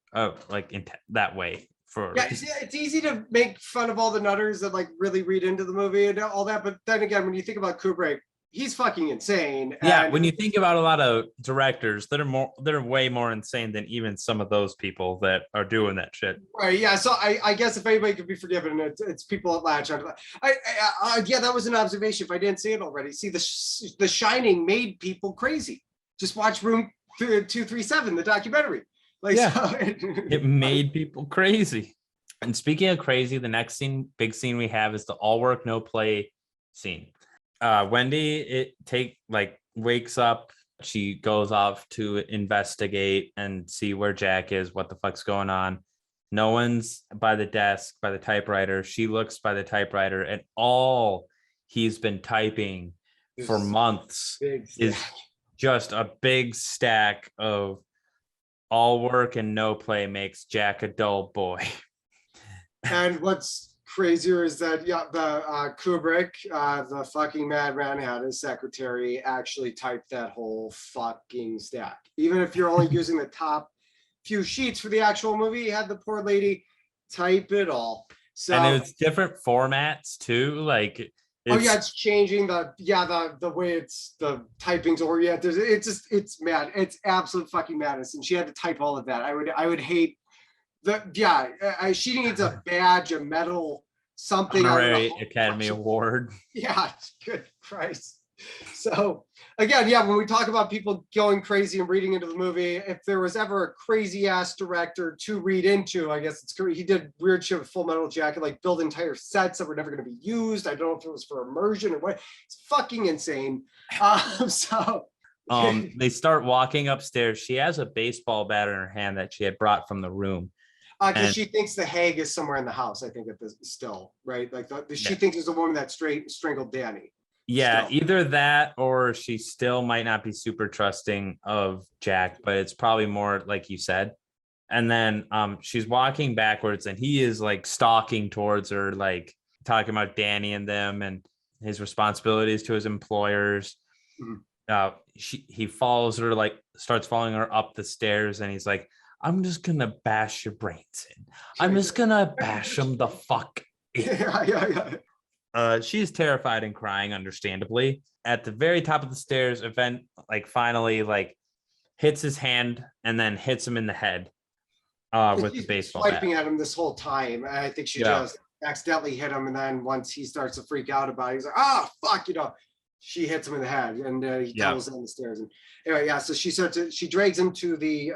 like in that way. It's easy to make fun of all the nutters that like really read into the movie and all that, but then again, when you think about Kubrick, he's fucking insane. Yeah, when you think about a lot of directors that are way more insane than even some of those people that are doing that shit. Right. Yeah. So I guess if anybody could be forgiven, it's people at latch on. That was an observation. If I didn't see it already, see the Shining made people crazy. Just watch Room 237, the documentary. Like, yeah, so it made people crazy. And speaking of crazy, the next big scene we have is the all work no play scene. Wendy wakes up. She goes off to investigate and see where Jack is, what the fuck's going on. No one's by the desk, by the typewriter. She looks by the typewriter, and all he's been typing for months is just a big stack of all work and no play makes Jack a dull boy. And what's crazier is that Kubrick, the fucking madman, had his secretary actually type that whole fucking stack. Even if you're only using the top few sheets for the actual movie, he had the poor lady type it all. So, and it's different formats too. Like it's changing the way the typing's oriented. It's mad. It's absolute fucking madness. And she had to type all of that. I would hate she needs a badge, a medal, something. Honorary Academy Award. Yeah, good Christ. So again, when we talk about people going crazy and reading into the movie, if there was ever a crazy ass director to read into, I guess it's he did weird shit with Full Metal Jacket, like build entire sets that were never going to be used. I don't know if it was for immersion or what. It's fucking insane. They start walking upstairs. She has a baseball bat in her hand that she had brought from the room. Because And- she thinks the Hague is somewhere in the house, I think, at this still, right? Like she Yeah. thinks it's the woman that strangled Danny. Yeah, Still. either that or she still might not be super trusting of Jack, but it's probably more like you said. And then she's walking backwards and he is like stalking towards her, like talking about Danny and them and his responsibilities to his employers. Mhm. He follows her, like starts following her up the stairs, and he's like, I'm just gonna bash your brains in. I'm just gonna bash them the fuck in. Yeah. She's terrified and crying, understandably. At the very top of the stairs, event like finally like hits his hand and then hits him in the head with the She's baseball swiping bat. at him this whole time. And I think she just accidentally hit him. And then once he starts to freak out about it, he's like, oh, fuck, she hits him in the head and he tumbles down the stairs. And anyway, so she drags him to the,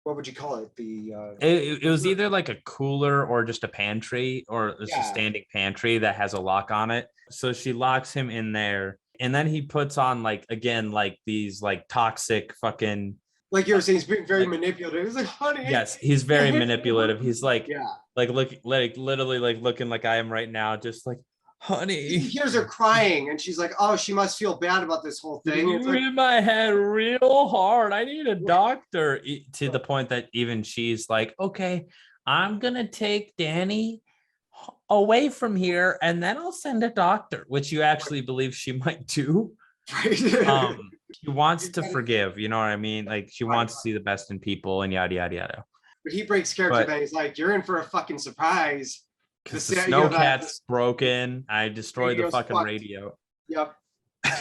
what would you call it? It was either like a cooler or just a pantry, or it's a standing pantry that has a lock on it. So she locks him in there. And then he puts on like, again, like these like toxic fucking, like you were saying, he's being very manipulative. He's like, honey. Yes, he's very manipulative. He's like, literally like looking like I am right now, just like, honey. He hears her crying and she's like, oh, she must feel bad about this whole thing. It's like, in my head real hard. I need a doctor. To the point that even she's like, okay, I'm gonna take Danny away from here and then I'll send a doctor, which you actually believe she might do. She wants to forgive, you know what I mean? Like she wants to see the best in people and yada yada yada. But he breaks character. Then he's like, "You're in for a fucking surprise." Because the snowcat's broken. I destroyed the fucking radio. Yep.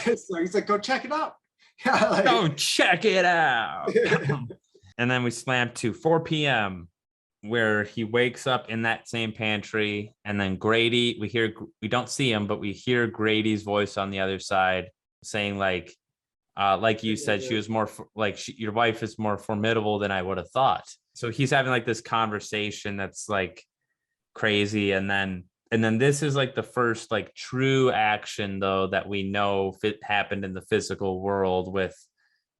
So he's like, "Go check it out." Yeah, go check it out. And then we slam to 4 p.m. where he wakes up in that same pantry, and then Grady. We don't see him, but we hear Grady's voice on the other side saying like you said, she was more your wife is more formidable than I would have thought. So he's having like this conversation that's like crazy. And then this is like the first like true action though that we know happened in the physical world with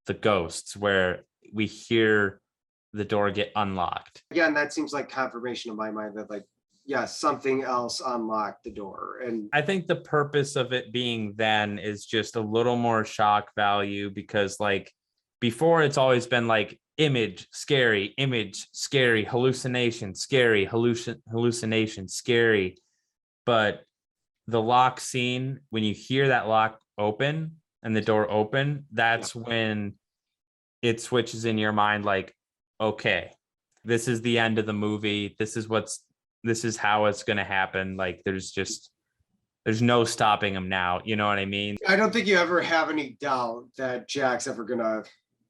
the ghosts, where we hear the door get unlocked. Again, that seems like confirmation in my mind that like, something else unlocked the door. And I think the purpose of it being then is just a little more shock value, because like before it's always been like image, scary, hallucination, scary, hallucination, scary. But the lock scene, when you hear that lock open and the door open, that's when it switches in your mind like, okay, this is the end of the movie. This is how it's going to happen. Like there's no stopping him now. You know what I mean? I don't think you ever have any doubt that Jack's ever going to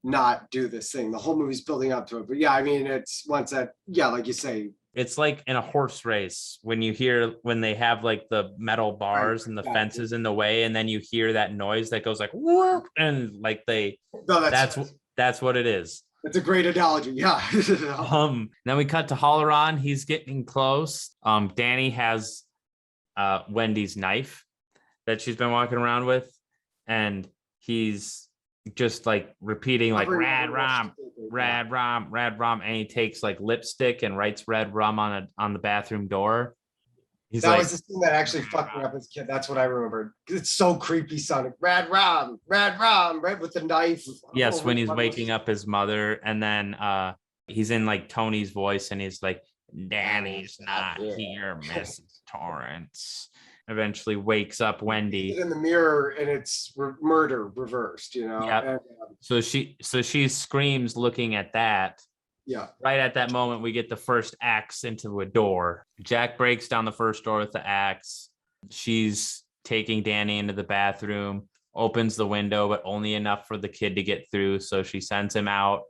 not do this thing. The whole movie's building up to it. But I mean, it's once that, like you say, it's like in a horse race when they have like the metal bars and the fences in the way, and then you hear that noise that goes like whoop, and like that's what it is. It's a great analogy. Yeah. Then we cut to Halloran. He's getting close. Danny has Wendy's knife that she's been walking around with, and he's just like repeating like rad rom, and he takes like lipstick and writes red rum on the bathroom door. That was the thing that actually fucked me up as a kid. That's what I remembered. It's so creepy sounding. Rad rom, right, with the knife. Yes, when he's waking up his mother, and then he's in like Tony's voice, and he's like, Danny's not here, Mrs. Torrance. Eventually wakes up Wendy in the mirror, and it's murder reversed, Yep. So she screams looking at that. Yeah. Right at that moment, we get the first axe into a door. Jack breaks down the first door with the axe. She's taking Danny into the bathroom, opens the window, but only enough for the kid to get through. So she sends him out,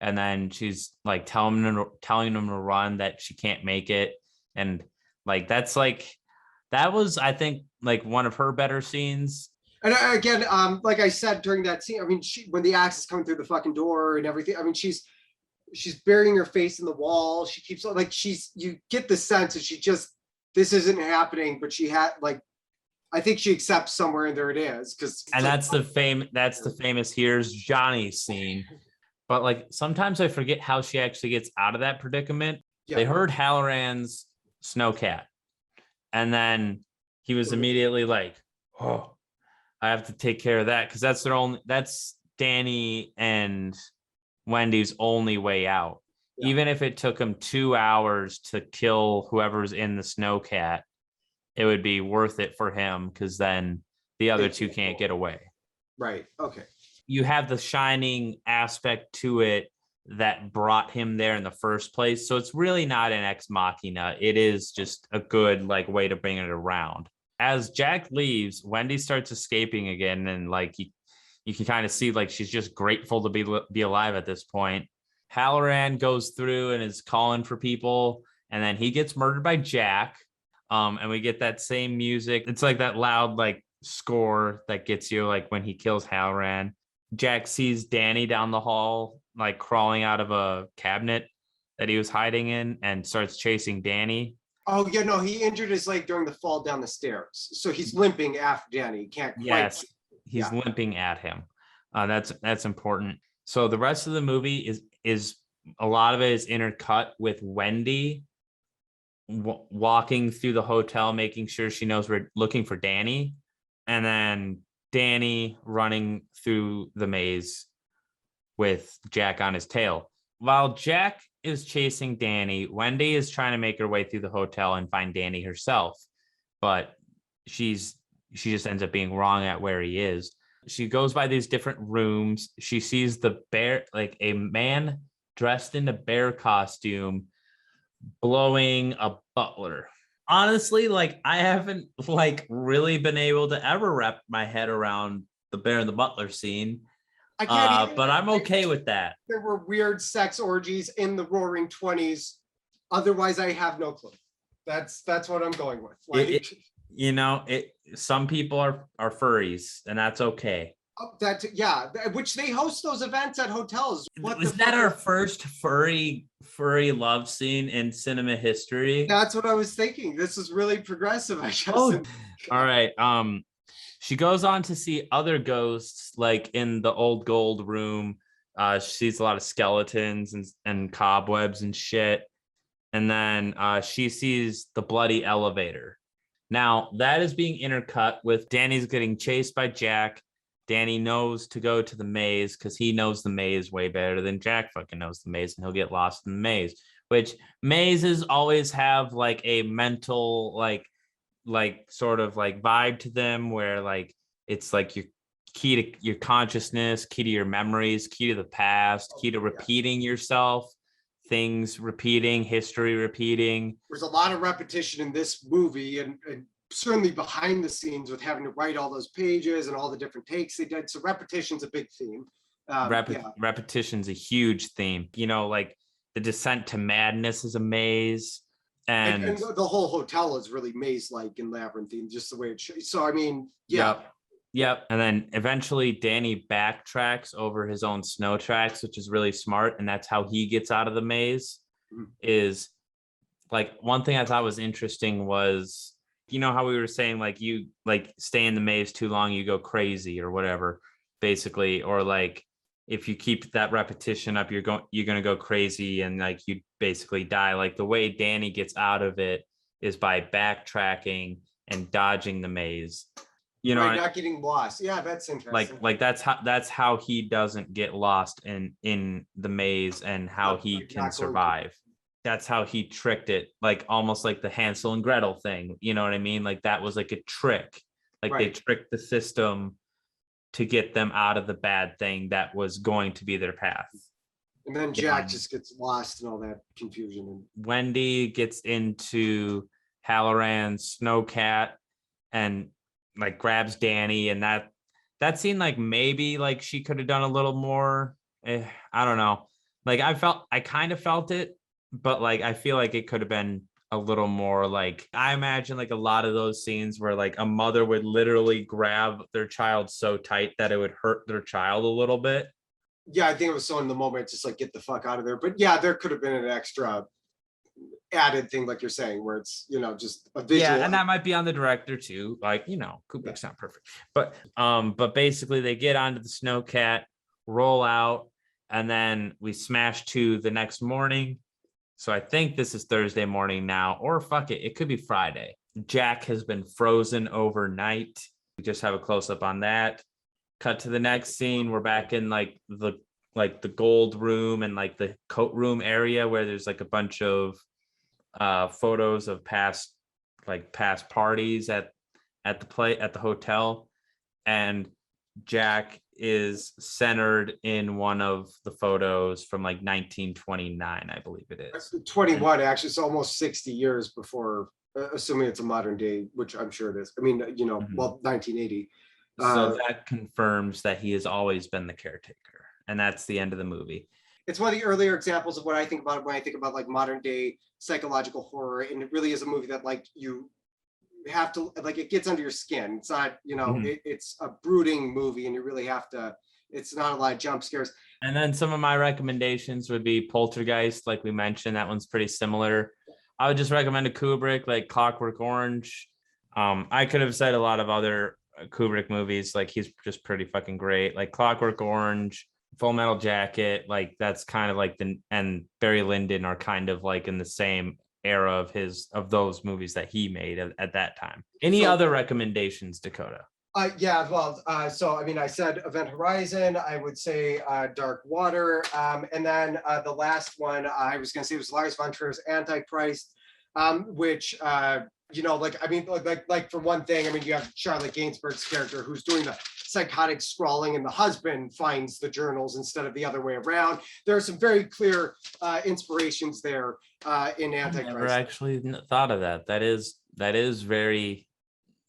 and then she's like telling him to run, that she can't make it. And like, that was, I think, like one of her better scenes. And again, like I said during that scene, I mean, when the axe is coming through the fucking door and everything, I mean, she's burying her face in the wall. She keeps like, you get the sense that this isn't happening, but she had like, I think she accepts somewhere and there it is. And that's the famous here's Johnny scene. But like, sometimes I forget how she actually gets out of that predicament. They heard Halloran's snowcat. And then he was immediately like, oh, I have to take care of that. Because that's Danny and Wendy's only way out. Yeah. Even if it took him 2 hours to kill whoever's in the snowcat, it would be worth it for him because then the other two can't get away. Right. Okay. You have the shining aspect to it that brought him there in the first place. So it's really not an ex machina. It is just a good like way to bring it around. As Jack leaves, Wendy starts escaping again. And like you can kind of see like she's just grateful to be alive at this point. Halloran goes through and is calling for people. And then he gets murdered by Jack. And we get that same music. It's like that loud like score that gets you like when he kills Halloran. Jack sees Danny down the hall, like crawling out of a cabinet that he was hiding in and starts chasing Danny. Oh, yeah, no, he injured his leg during the fall down the stairs. So he's limping after Danny. He can't quite. Yes, he's limping at him. That's important. So the rest of the movie is a lot of it is intercut with Wendy walking through the hotel, making sure she knows we're looking for Danny. And then Danny running through the maze with Jack on his tail. While Jack is chasing Danny, Wendy is trying to make her way through the hotel and find Danny herself. But she just ends up being wrong at where he is. She goes by these different rooms. She sees the bear, like a man dressed in a bear costume, blowing a butler. Honestly, like I haven't like really been able to ever wrap my head around the bear and the butler scene. I can't but I'm okay with that. There were weird sex orgies in the Roaring 20s. Otherwise, I have no clue. That's what I'm going with. Like, some people are furries, and that's okay. Which they host those events at hotels. Was that our first furry love scene in cinema history? That's what I was thinking. This is really progressive, I guess. Oh, all right. She goes on to see other ghosts, like in the old gold room. She sees a lot of skeletons and cobwebs and shit. And then she sees the bloody elevator. Now, that is being intercut with Danny's getting chased by Jack. Danny knows to go to the maze because he knows the maze way better than Jack fucking knows the maze, and he'll get lost in the maze, which mazes always have like a mental, like sort of like vibe to them where like it's like your key to your consciousness, key to your memories, key to the past, key to repeating yourself, things repeating, history repeating. There's a lot of repetition in this movie and certainly behind the scenes with having to write all those pages and all the different takes they did. So repetition's a big theme. Repetition's a huge theme. Like the descent to madness is a maze. And the whole hotel is really maze-like and labyrinthine, just the way it shows. So, I mean, yeah. Yep. And then eventually Danny backtracks over his own snow tracks, which is really smart. And that's how he gets out of the maze. Is like one thing I thought was interesting was, how we were saying, like you like stay in the maze too long, you go crazy or whatever, basically, or like if you keep that repetition up, you're going to go crazy and like you basically die. Like the way Danny gets out of it is by backtracking and dodging the maze. Not getting lost. Yeah, that's interesting. Like that's how he doesn't get lost in the maze and how he can survive. That's how he tricked it, like almost like the Hansel and Gretel thing. You know what I mean? Like that was like a trick. Like They tricked the system to get them out of the bad thing that was going to be their path. And then Jack just gets lost in all that confusion. Wendy gets into Halloran's snowcat and like grabs Danny, and that scene, like maybe like she could have done a little more. I don't know. Like I kind of felt it, but like I feel like it could have been a little more. Like I imagine like a lot of those scenes where like a mother would literally grab their child so tight that it would hurt their child a little bit. Yeah, I think it was so in the moment, just like get the fuck out of there. But yeah, there could have been an extra added thing, like you're saying, where it's just a visual. Yeah, and that might be on the director too. Like Kubrick's not perfect, but basically they get onto the snowcat, roll out, and then we smash to the next morning. So I think this is Thursday morning now, or fuck it, it could be Friday. Jack has been frozen overnight. We just have a close up on that. Cut to the next scene. We're back in like the gold room and like the coat room area where there's like a bunch of photos of past parties at the hotel, and Jack is centered in one of the photos from like 1929, I believe it is. 21, actually. It's almost 60 years before, assuming it's a modern day, which I'm sure it is. I mean, well, 1980. So that confirms that he has always been the caretaker, and that's the end of the movie. It's one of the earlier examples of what I think about when I think about like modern day psychological horror, and it really is a movie that like you have to like, it gets under your skin. It's not, it's a brooding movie, and you really have to. It's not a lot of jump scares. And then some of my recommendations would be Poltergeist, like we mentioned. That one's pretty similar. I would just recommend a Kubrick, like Clockwork Orange. I could have said a lot of other Kubrick movies, like he's just pretty fucking great, like Clockwork Orange, Full Metal Jacket, like that's kind of like and Barry Lyndon are kind of like in the same era of those movies that he made at that time. Any other recommendations, Dakota? So I mean, I said Event Horizon, I would say Dark Water, and then the last one I was going to say was Lars von Trier's Antichrist, which like for one thing, I mean, you have Charlotte Gainsbourg's character who's doing the psychotic scrawling, and the husband finds the journals instead of the other way around. There are some very clear inspirations there in Antichrist. I never actually thought of that.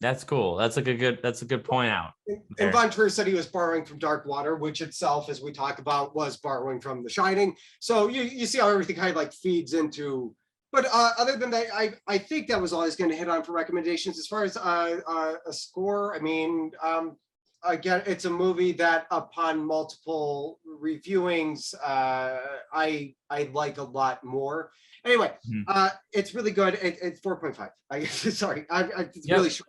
That's cool. That's a good point out. And Von Trier said he was borrowing from Dark Water, which itself, as we talked about, was borrowing from The Shining. So you see how everything kind of like feeds into. But other than that, I think that was all I was going to hit on for recommendations. As far as a score, I mean, again, it's a movie that upon multiple reviewings, I like a lot more. Anyway, it's really good. It's 4.5. I guess. Sorry, it's really short.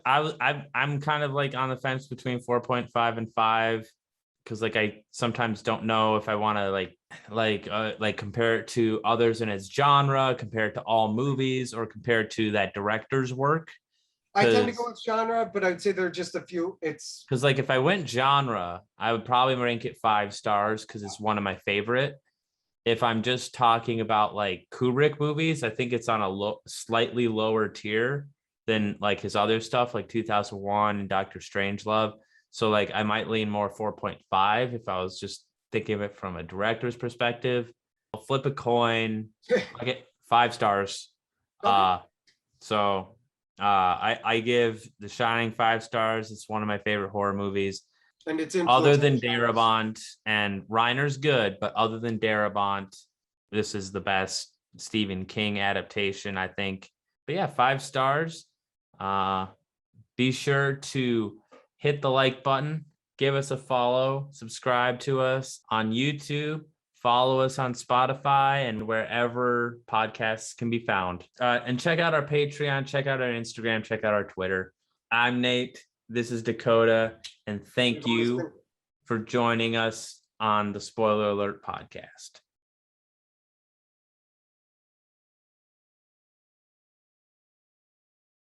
I'm kind of like on the fence between 4.5 and 5, because like I sometimes don't know if I want to like compare it to others in its genre, compare it to all movies, or compare it to that director's work. I tend to go with genre, but I'd say there are just a few. It's because like if I went genre, I would probably rank it 5 stars because it's one of my favorite. If I'm just talking about like Kubrick movies, I think it's on a slightly lower tier than like his other stuff, like 2001 and Dr. Strangelove. So like I might lean more 4.5 if I was just thinking of it from a director's perspective. I'll flip a coin. I get 5 stars. Okay. I give The Shining 5 stars. It's one of my favorite horror movies. And it's other than Darabont, and Reiner's good, but other than Darabont, this is the best Stephen King adaptation, I think. But yeah, 5 stars. Be sure to hit the like button, give us a follow, subscribe to us on YouTube, follow us on Spotify and wherever podcasts can be found. And check out our Patreon, check out our Instagram, check out our Twitter. I'm Nate. This is Dakota. And thank you for joining us on the Spoiler Alert podcast.